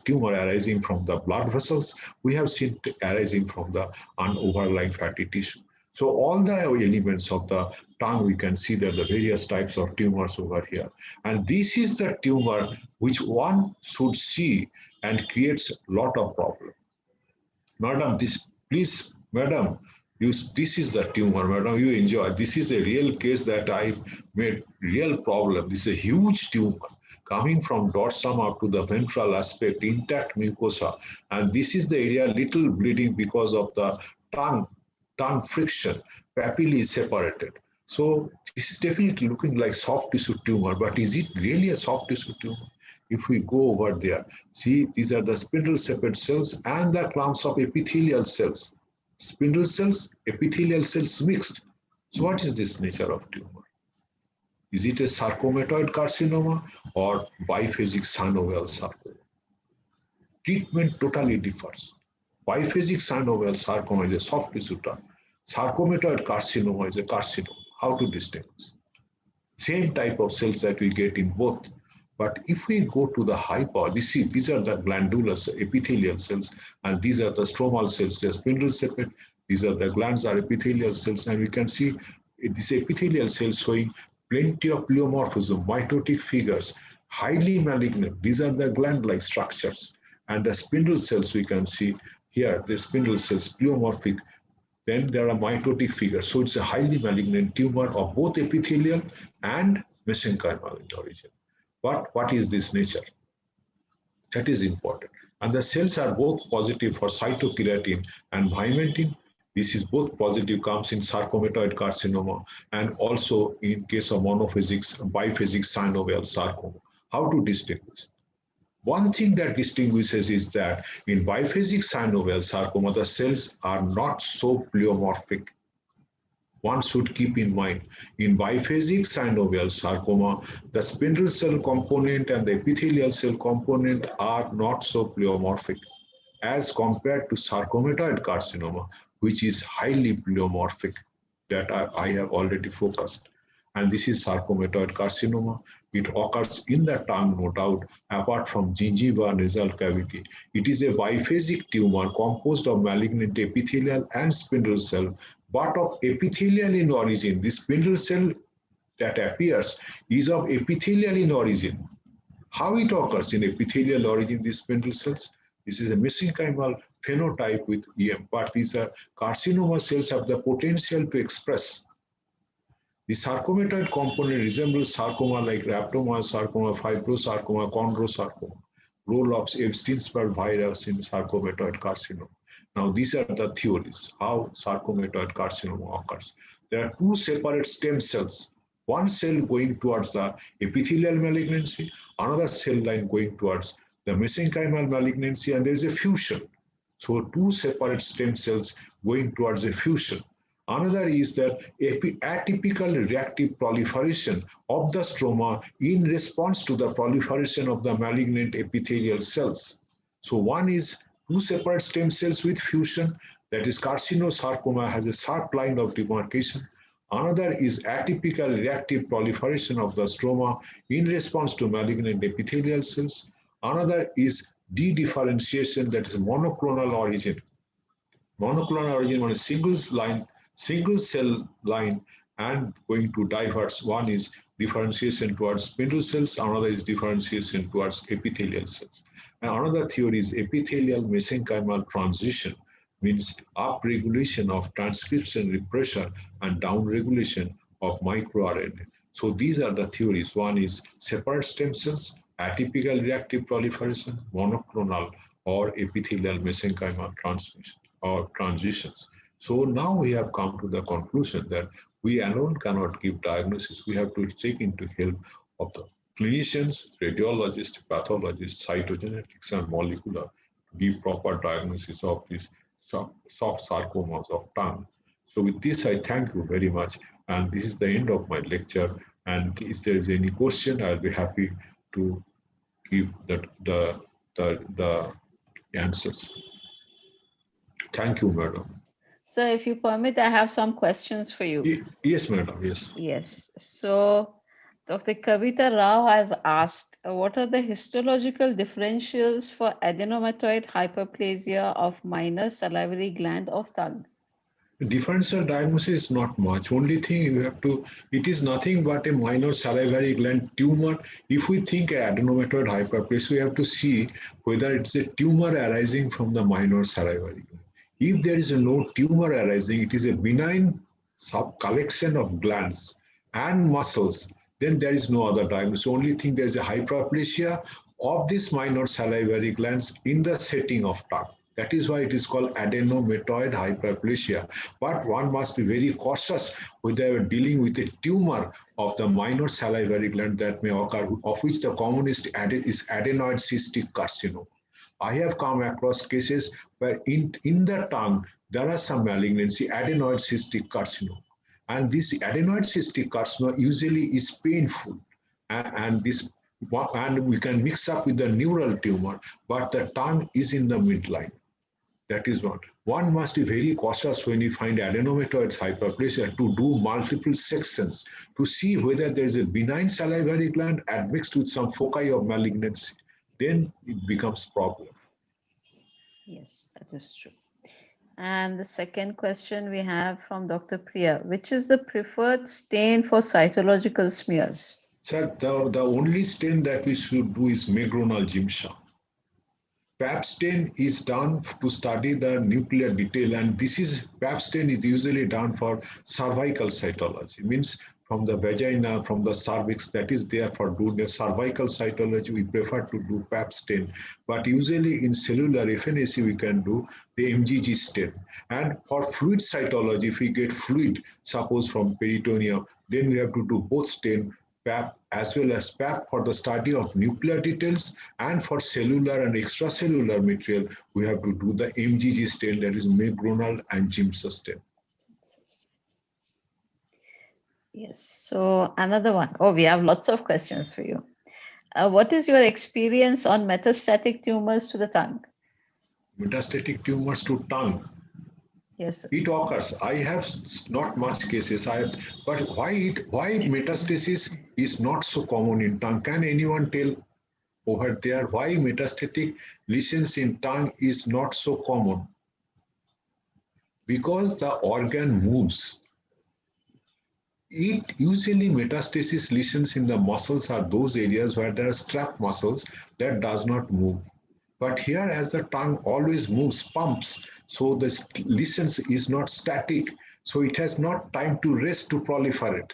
tumor arising from the blood vessels. We have seen arising from the overlying fatty tissue. So all the elements of the tongue, we can see that the various types of tumors over here. And this is the tumor which one should see and creates a lot of problem. Madam, please, madam, This is the tumor, madam, you enjoy. This is a real case that I made real problem. This is a huge tumor coming from dorsum up to the ventral aspect, intact mucosa. And this is the area little bleeding because of the tongue friction, papillae is separated. So this is definitely looking like soft tissue tumor, but is it really a soft tissue tumor? If we go over there, see, these are the spindle separate cells and the clumps of epithelial cells. Spindle cells, epithelial cells mixed. So what is this nature of tumor? Is it a sarcomatoid carcinoma or biphasic synovial sarcoma? Treatment totally differs. Biphasic synovial sarcoma is a soft tissue tumor. Sarcomatoid carcinoma is a carcinoma. How to distinguish? Same type of cells that we get in both. But if we go to the high power, these are the glandular epithelial cells, and these are the stromal cells. They are spindle separate. These are the glands are epithelial cells, and we can see this epithelial cells showing plenty of pleomorphism, mitotic figures, highly malignant. These are the gland-like structures. And the spindle cells we can see here, the spindle cells, pleomorphic. Then there are mitotic figures. So it's a highly malignant tumor of both epithelial and mesenchymal in origin. But what is this nature? That is important. And the cells are both positive for cytokeratin and vimentin. This is both positive, comes in sarcomatoid carcinoma and also in case of biphasic synovial sarcoma. How to distinguish? One thing that distinguishes is that in biphasic synovial sarcoma, the cells are not so pleomorphic. One should keep in mind, in biphasic synovial sarcoma, the spindle cell component and the epithelial cell component are not so pleomorphic as compared to sarcomatoid carcinoma, which is highly pleomorphic, that I have already focused. And this is sarcomatoid carcinoma. It occurs in the tongue, no doubt, apart from gingiva nasal cavity. It is a biphasic tumor composed of malignant epithelial and spindle cell, but of epithelial in origin. This spindle cell that appears is of epithelial in origin. How it occurs in epithelial origin, these spindle cells? This is a mesenchymal phenotype with EM, but these are carcinoma cells have the potential to express. The sarcomatoid component resembles sarcoma like rhabdomyosarcoma, fibrosarcoma, chondrosarcoma, role of Epstein-Barr virus in sarcomatoid carcinoma. Now, these are the theories, how sarcomatoid carcinoma occurs. There are two separate stem cells, one cell going towards the epithelial malignancy, another cell line going towards the mesenchymal malignancy, and there is a fusion. So, two separate stem cells going towards a fusion. Another is that atypical reactive proliferation of the stroma in response to the proliferation of the malignant epithelial cells. So one is two separate stem cells with fusion, that is carcinosarcoma has a sharp line of demarcation. Another is atypical reactive proliferation of the stroma in response to malignant epithelial cells. Another is de-differentiation, that is monoclonal origin. Monoclonal origin on a single cell line and going to diverse. One is differentiation towards spindle cells, another is differentiation towards epithelial cells. And another theory is epithelial mesenchymal transition, means upregulation of transcription repression and downregulation of microRNA. So these are the theories. One is separate stem cells, atypical reactive proliferation, monoclonal or epithelial mesenchymal transmission or transitions. So now we have come to the conclusion that we alone cannot give diagnosis. We have to take into help of the clinicians, radiologists, pathologists, cytogenetics, and molecular to give proper diagnosis of these soft sarcomas of tongue. So with this, I thank you very much. And this is the end of my lecture. And if there is any question, I'll be happy to give the answers. Thank you, madam. So if you permit, I have some questions for you. Yes, madam, yes. Yes. So Dr. Kavita Rao has asked, what are the histological differentials for adenomatoid hyperplasia of minor salivary gland of tongue? Differential diagnosis is not much. Only thing you have to, it is nothing but a minor salivary gland tumor. If we think adenomatoid hyperplasia, we have to see whether it's a tumor arising from the minor salivary gland. If there is no tumor arising, it is a benign collection of glands and muscles, then there is no other diagnosis. Only thing there is a hyperplasia of these minor salivary glands in the setting of tongue. That is why it is called adenomatoid hyperplasia. But one must be very cautious whether you are dealing with a tumor of the minor salivary gland that may occur, of which the commonest is adenoid cystic carcinoma. I have come across cases where in the tongue there are some malignancy, adenoid cystic carcinoma. And this adenoid cystic carcinoma usually is painful. And we can mix up with the neural tumor, but the tongue is in the midline. That is one. One must be very cautious when you find adenomatoid hyperplasia to do multiple sections to see whether there is a benign salivary gland admixed with some foci of malignancy. Then it becomes problem. Yes, that is true. And the second question we have from Dr. Priya, which is the preferred stain for cytological smears? Sir, the only stain that we should do is megronal gymsha. Pap stain is done to study the nuclear detail, and Pap stain is usually done for cervical cytology, means from the vagina, from the cervix, that is there for doing the cervical cytology. We prefer to do Pap stain, but usually in cellular FNAC we can do the MGG stain. And for fluid cytology, if we get fluid, suppose from peritoneum, then we have to do both stain, PAP as well as PAP for the study of nuclear details, and for cellular and extracellular material, we have to do the MGG stain, that is megronal and gymsha stain. Yes, so another one. Oh, we have lots of questions for you. What is your experience on metastatic tumors to the tongue? Metastatic tumors to tongue. Yes. It occurs. I have not much cases. But why metastasis is not so common in tongue? Can anyone tell over there why metastatic lesions in tongue is not so common? Because the organ moves. It usually metastasis lesions in the muscles are those areas where there are strap muscles that does not move. But here, as the tongue always moves, pumps, so the lesions is not static, so it has not time to rest to proliferate.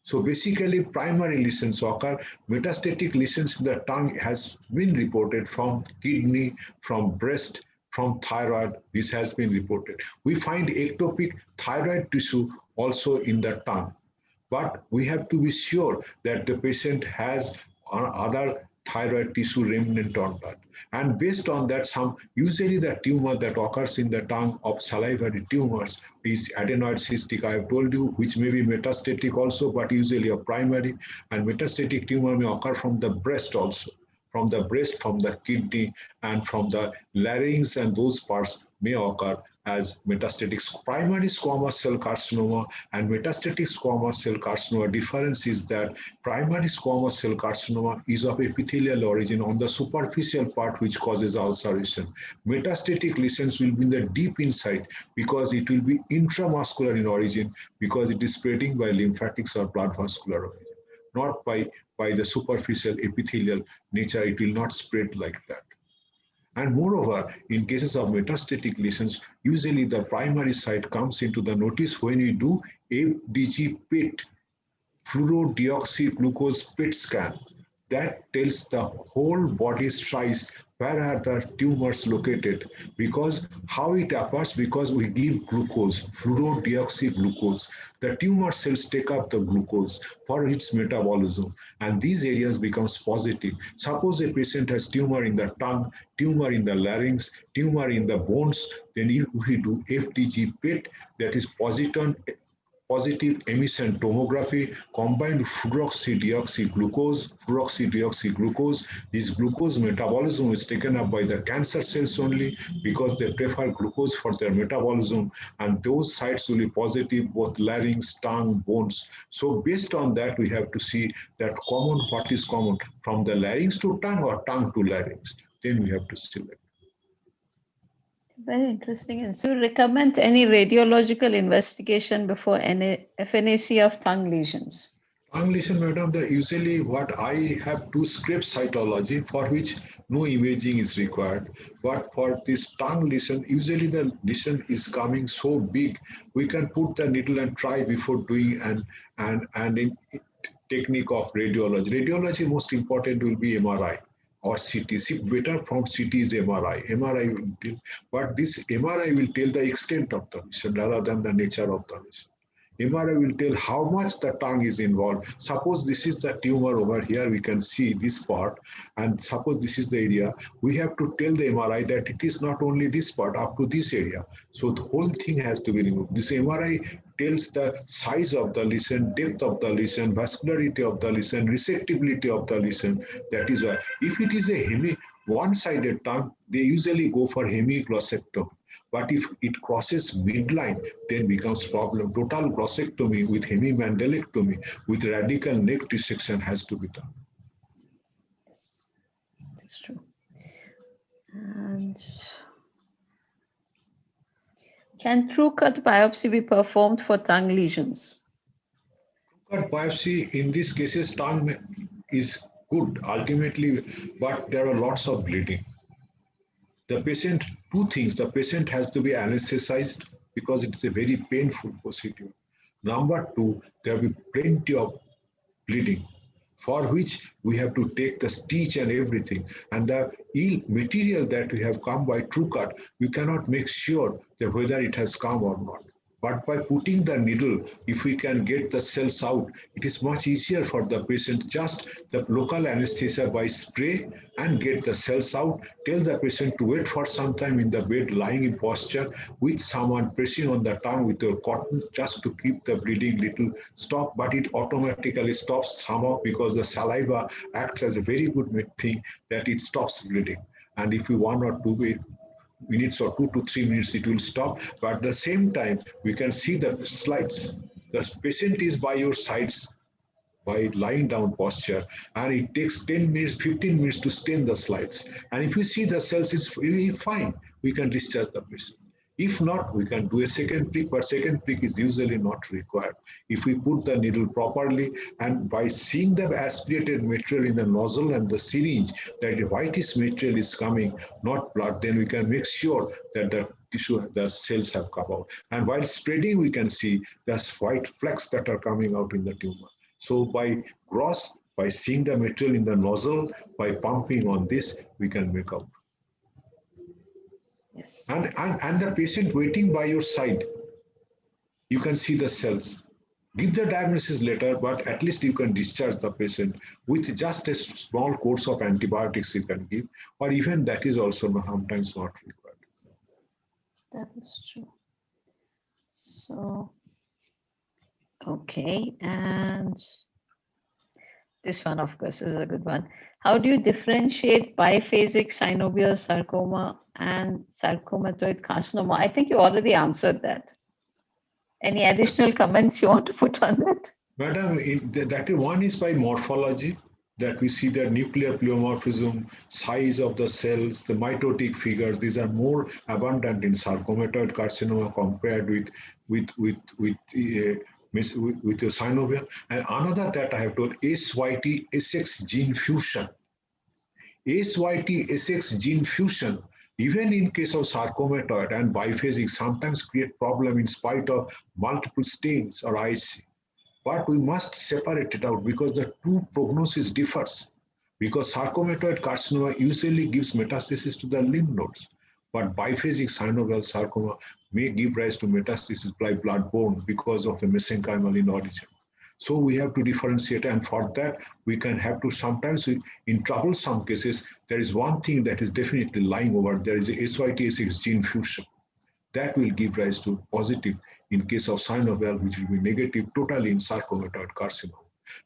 So basically, primary lesions occur. Metastatic lesions in the tongue has been reported from kidney, from breast, from thyroid. This has been reported. We find ectopic thyroid tissue also in the tongue. But we have to be sure that the patient has other thyroid tissue remnant on that. And based on that, usually the tumor that occurs in the tongue of salivary tumors is adenoid cystic, I have told you, which may be metastatic also, but usually a primary. And metastatic tumor may occur from the breast also. From the breast, from the kidney, and from the larynx, and those parts may occur as metastatic. Primary squamous cell carcinoma and metastatic squamous cell carcinoma difference is that primary squamous cell carcinoma is of epithelial origin on the superficial part, which causes ulceration. Metastatic lesions will be in the deep inside because it will be intramuscular in origin, because it is spreading by lymphatics or blood vascular origin, not by the superficial epithelial nature. It will not spread like that. And moreover, in cases of metastatic lesions, usually the primary site comes into the notice when you do FDG PET, fluorodeoxyglucose PET scan. That tells the whole body size where are the tumors located, because how it appears, because we give glucose, fluorodeoxyglucose. The tumor cells take up the glucose for its metabolism, and these areas becomes positive. Suppose a patient has tumor in the tongue, tumor in the larynx, tumor in the bones, then if we do FDG PET, that is positive emission tomography combined with fluorodeoxyglucose. This glucose metabolism is taken up by the cancer cells only because they prefer glucose for their metabolism, and those sites will be positive, both larynx, tongue, bones. So based on that, we have to see that what is common from the larynx to tongue or tongue to larynx. Then we have to select. Very interesting. And so, recommend any radiological investigation before any FNAC of tongue lesions? Listen, madam, usually what I have to script cytology for which no imaging is required. But for this tongue lesion, usually the lesion is coming so big, we can put the needle and try before doing and in technique of radiology. Radiology most important will be MRI or CT. See, better from CT is MRI. MRI will tell, but this MRI will tell the extent of the lesion rather than the nature of the lesion. MRI will tell how much the tongue is involved. Suppose this is the tumor over here, we can see this part, and suppose this is the area, we have to tell the MRI that it is not only this part up to this area. So the whole thing has to be removed. This MRI tells the size of the lesion, depth of the lesion, vascularity of the lesion, resectability of the lesion. That is why if it is a one-sided tongue, they usually go for hemiglossectomy. But if it crosses midline, then becomes problem. Total glossectomy with hemimandalectomy with radical neck dissection has to be done. That's true. And can true cut biopsy be performed for tongue lesions? True cut biopsy in these cases, tongue is good ultimately, but there are lots of bleeding. The patient, two things, the patient has to be anesthetized because it's a very painful procedure. Number two, there will be plenty of bleeding, for which we have to take the stitch and everything. And the ill material that we have come by true cut, we cannot make sure that whether it has come or not. But by putting the needle, if we can get the cells out, it is much easier for the patient. Just the local anesthesia by spray and get the cells out. Tell the patient to wait for some time in the bed, lying in posture, with someone pressing on the tongue with a cotton just to keep the bleeding little stop. But it automatically stops somehow because the saliva acts as a very good thing that it stops bleeding. And if we 1 or 2 minutes or 2 to 3 minutes, it will stop. But at the same time, we can see the slides. The patient is by your sides by lying down posture, and it takes 10 minutes, 15 minutes to stain the slides. And if you see the cells is really fine, we can discharge the patient. If not, we can do a second prick, but second prick is usually not required. If we put the needle properly and by seeing the aspirated material in the nozzle and the syringe, that the whitish material is coming, not blood, then we can make sure that the tissue, the cells have come out. And while spreading, we can see there's white flecks that are coming out in the tumor. So by by seeing the material in the nozzle, by pumping on this, we can make out. Yes. And the patient waiting by your side, you can see the cells. Give the diagnosis later, but at least you can discharge the patient with just a small course of antibiotics you can give, or even that is also sometimes not required. That is true. So, okay, and this one, of course, is a good one. How do you differentiate biphasic synovial sarcoma and sarcomatoid carcinoma? I think you already answered that. Any additional comments you want to put on that? Madam, that one is by morphology, that we see the nuclear pleomorphism, size of the cells, the mitotic figures. These are more abundant in sarcomatoid carcinoma compared with the synovial. And another that I have told, SYT-SX gene fusion. SYT-SX gene fusion, even in case of sarcomatoid and biphasic, sometimes create problem in spite of multiple stains or IC. But we must separate it out because the two prognosis differs. Because sarcomatoid carcinoma usually gives metastasis to the lymph nodes, but biphasic synovial sarcoma may give rise to metastasis by blood-borne because of the mesenchymal in origin. So we have to differentiate, and for that we can have to sometimes, in troublesome cases, there is one thing that is definitely lying over. There is a SYT-SX gene fusion. That will give rise to positive in case of synovial, which will be negative totally in sarcomatoid carcinoma.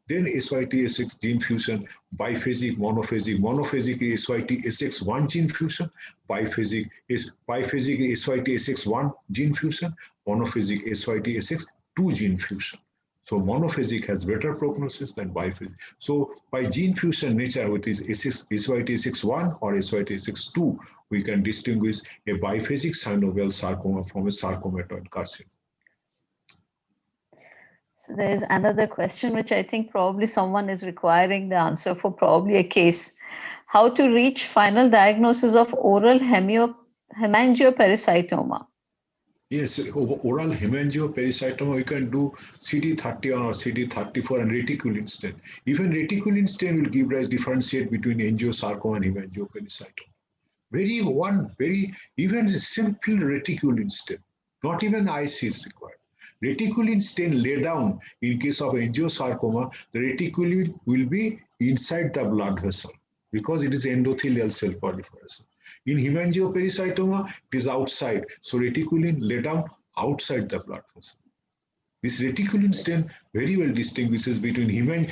Then SYT-SX gene fusion, biphasic, monophasic SYT-SX1 gene fusion, biphasic SYT-SX1 gene fusion, monophasic SYT-SX2 gene fusion. So monophasic has better prognosis than biphasic. So by gene fusion nature, with is SYT-SX1 or SYT-SX2, we can distinguish a biphasic synovial sarcoma from a sarcomatoid carcinoma. So there's another question, which I think probably someone is requiring the answer for, probably a case. How to reach final diagnosis of oral hemangiopericystoma? Yes, oral hemangiopericystoma, we can do CD31 or CD34 and reticulin stain. Even reticulin stain will give rise differentiate between angiosarcoma and hemangiopericystoma. Even a simple reticulin stain, not even IC is required. Reticulin stain lay down in case of angiosarcoma, the reticulin will be inside the blood vessel because it is endothelial cell proliferation. In hemangiopericystoma, it is outside. So reticulin lay down outside the blood vessel. This reticulin stain very well distinguishes between name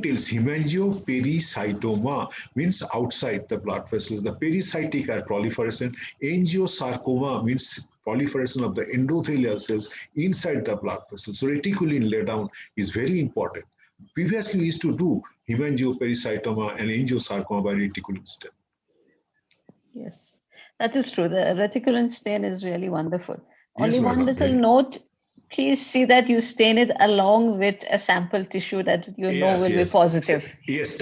tells hemangiopericystoma means outside the blood vessels. The pericytic are proliferation. Angiosarcoma means proliferation of the endothelial cells inside the blood vessels. So reticulin lay down is very important. Previously, we used to do hemangiopericystoma and angiosarcoma by reticulin stain. Yes, that is true. The reticulin stain is really wonderful. Yes, Only one little note, please see that you stain it along with a sample tissue that you know will be positive. Yes,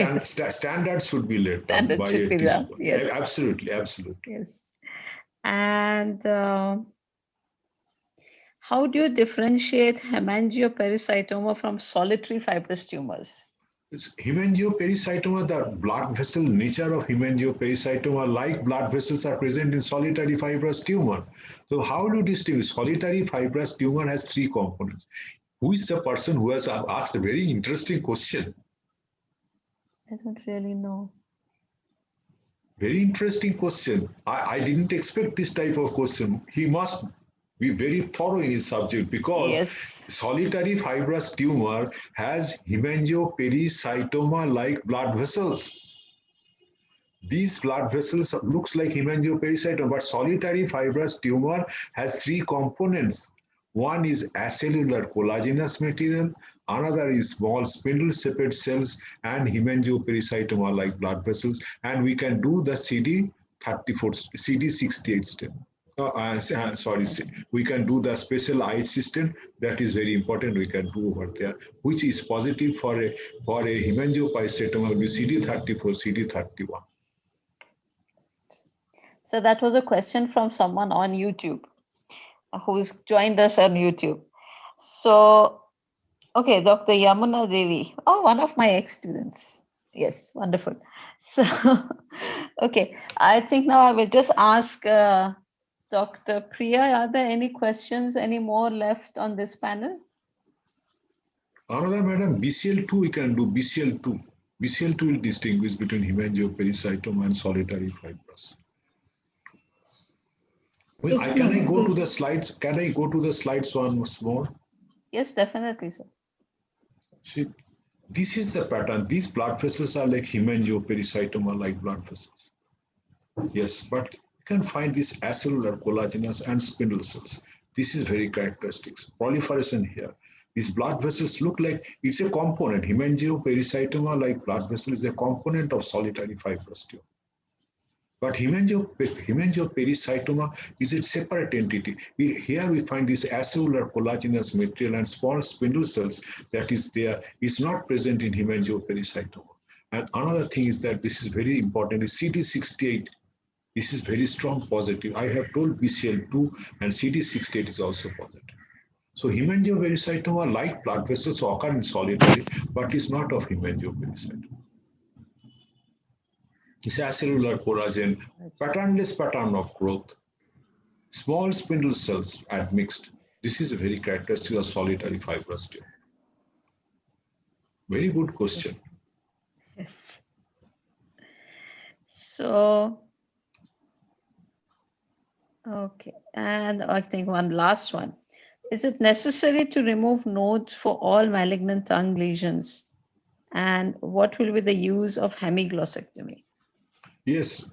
standards should be laid down Standard by should a be tissue. done. Yes. Absolutely. Yes. And how do you differentiate hemangiopericystoma from solitary fibrous tumors? Hemangiopericystoma, the blood vessel nature of hemangiopericystoma, like blood vessels are present in solitary fibrous tumor. So how do you distinguish? Solitary fibrous tumor has three components. Who is the person who has asked a very interesting question? I don't really know. Very interesting question. I didn't expect this type of question. He must be very thorough in his subject because solitary fibrous tumor has hemangiopericystoma-like blood vessels. These blood vessels looks like hemangiopericystoma, but solitary fibrous tumor has three components. One is acellular collagenous material, another is small spindle-shaped cells, and hemangiopericystoma-like blood vessels. And we can do the CD68 stain. We can do the special IHC stain. That is very important. We can do over there, which is positive for a hemangiopericystoma will be CD34, CD31. So that was a question from someone on YouTube who's joined us on YouTube. So, okay, Dr. Yamuna Devi. Oh, one of my ex-students. Yes, wonderful. So, okay, I think now I will just ask Dr. Priya, are there any questions, any more left on this panel? Another, madam, BCL2 we can do BCL2. BCL2 will distinguish between hemangiopericystoma and solitary fibrous. Well, can I go to the slides? Can I go to the slides once more? Yes, definitely, sir. See, this is the pattern. These blood vessels are like hemangiopericystoma-like blood vessels. Yes, but you can find these acellular collagenous and spindle cells. This is very characteristic. Proliferation here. These blood vessels look like it's a component. Hemangiopericystoma-like blood vessel is a component of solitary fibrous tumor. But hemangiopericystoma is a separate entity. Here we find this acellular collagenous material and small spindle cells that is there. It's not present in hemangiopericystoma. And another thing is that this is very important is CD68. This is very strong positive. I have told BCL2 and CD68 is also positive. So hemangiopericystoma like blood vessels occur in solitary, but is not of hemangiopericystoma. It's acellular collagen, patternless pattern of growth, small spindle cells admixed. This is a very characteristic of solitary fibrous tumor. Very good question. Yes. So, okay, and I think one last one. Is it necessary to remove nodes for all malignant tongue lesions? And what will be the use of hemiglossectomy? Yes,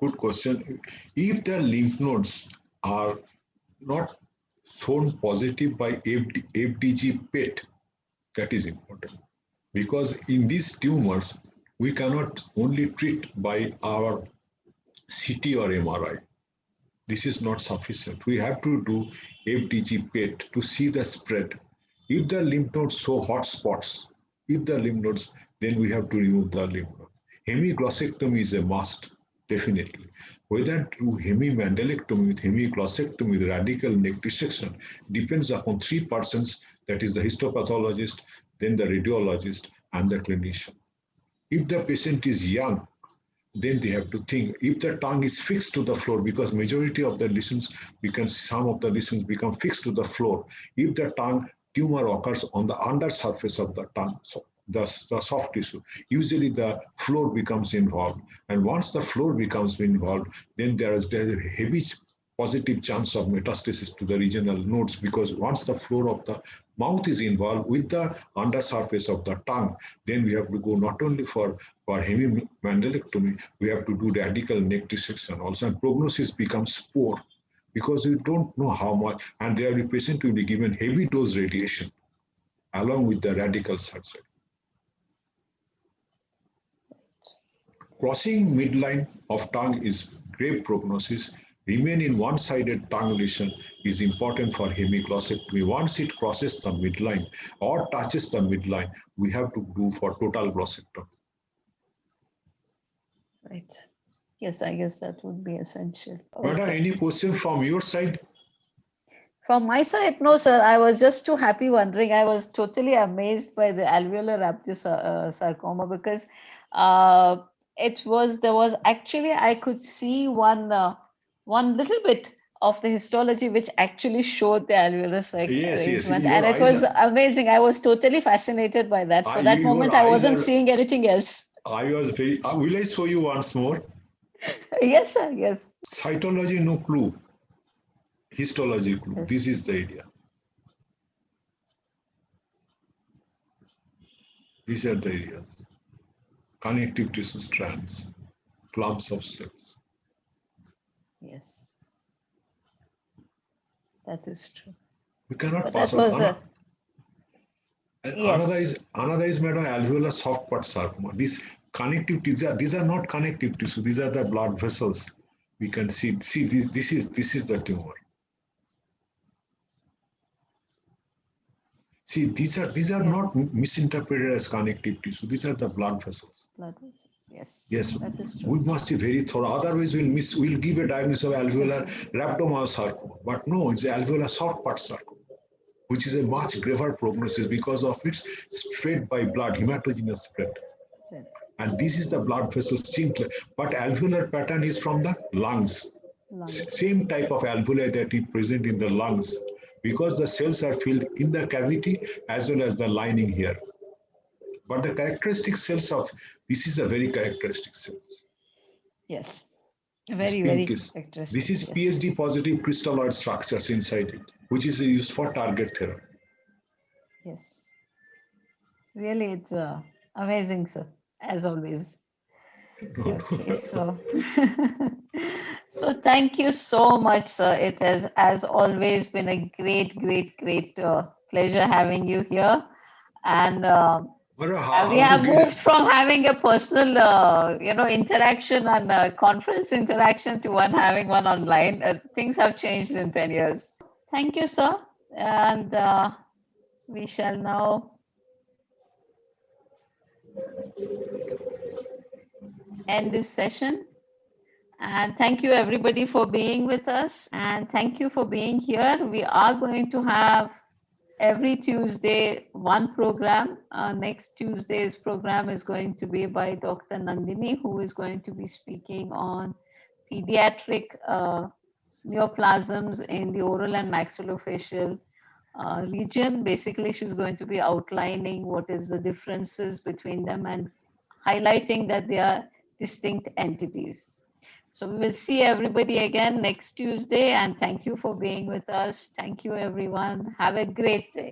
good question. If the lymph nodes are not shown positive by FDG PET, that is important. Because in these tumors, we cannot only treat by our CT or MRI. This is not sufficient. We have to do FDG PET to see the spread. If the lymph nodes show hot spots, if the lymph nodes, then we have to remove the lymph node. Hemiglossectomy is a must, definitely. Whether through hemimandalectomy with hemiglossectomy with radical neck dissection depends upon three persons, that is the histopathologist, then the radiologist, and the clinician. If the patient is young, then they have to think. If the tongue is fixed to the floor, because majority of the lesions, some of the lesions become fixed to the floor. If the tongue tumor occurs on the under surface of the tongue, so the soft tissue, usually the floor becomes involved. And once the floor becomes involved, then there is a heavy positive chance of metastasis to the regional nodes, because once the floor of the mouth is involved with the undersurface of the tongue, then we have to go not only for hemimandalectomy, we have to do radical neck dissection also, and prognosis becomes poor because we don't know how much, and the patient will be given heavy dose radiation along with the radical surgery. Crossing midline of tongue is grave prognosis. Remain in one-sided tongue lesion is important for hemiglossectomy. Once it crosses the midline or touches the midline, we have to do for total glossectomy. Right. Yes, I guess that would be essential. Madam, Okay. any question from your side? From my side, no, sir. I was just too happy wondering. I was totally amazed by the alveolar sarcoma because there was actually, I could see one little bit of the histology which actually showed the alveolar arrangement, and it was amazing. I was totally fascinated by that. For that moment, I wasn't seeing anything else. I was very. Will I show you once more? Yes, sir. Yes. Cytology, no clue. Histology clue. Yes. This is the area. These are the areas. Connective tissue strands, clumps of cells. Yes. That is true. We cannot pass on. Yes. Another is madam alveolar soft part sarcoma. These connective tissues, these are not connective tissue. These are the blood vessels. We can see this is the tumor. See, these are yes. Not misinterpreted as connective tissue. These are the blood vessels. Blood vessels, yes. Yes, that is true. We must be very thorough. Otherwise, we'll give a diagnosis of alveolar rhabdomyosarcoma. But no, it's alveolar soft part sarcoma, which is a much graver prognosis because of its spread by blood, hematogenous spread. Yes. And this is the blood vessels simply. But alveolar pattern is from the lungs. Same type of alveoli that is present in the lungs, because the cells are filled in the cavity as well as the lining here. But the characteristic cells of this is a very characteristic cells. Yes, very characteristic. This is yes. PSD positive crystalloid structures inside it, which is used for target therapy. Yes, really, it's amazing, sir, as always. Okay, so. So thank you so much, sir. It has, as always, been a great pleasure having you here. And we have moved from having a personal, interaction and conference interaction to having one online. Things have changed in 10 years. Thank you, sir. And we shall now end this session. And thank you everybody for being with us, and thank you for being here. We are going to have every Tuesday one program. Next Tuesday's program is going to be by Dr. Nandini, who is going to be speaking on pediatric neoplasms in the oral and maxillofacial region. Basically, she's going to be outlining what is the differences between them and highlighting that they are distinct entities. So we will see everybody again next Tuesday, and thank you for being with us. Thank you, everyone. Have a great day.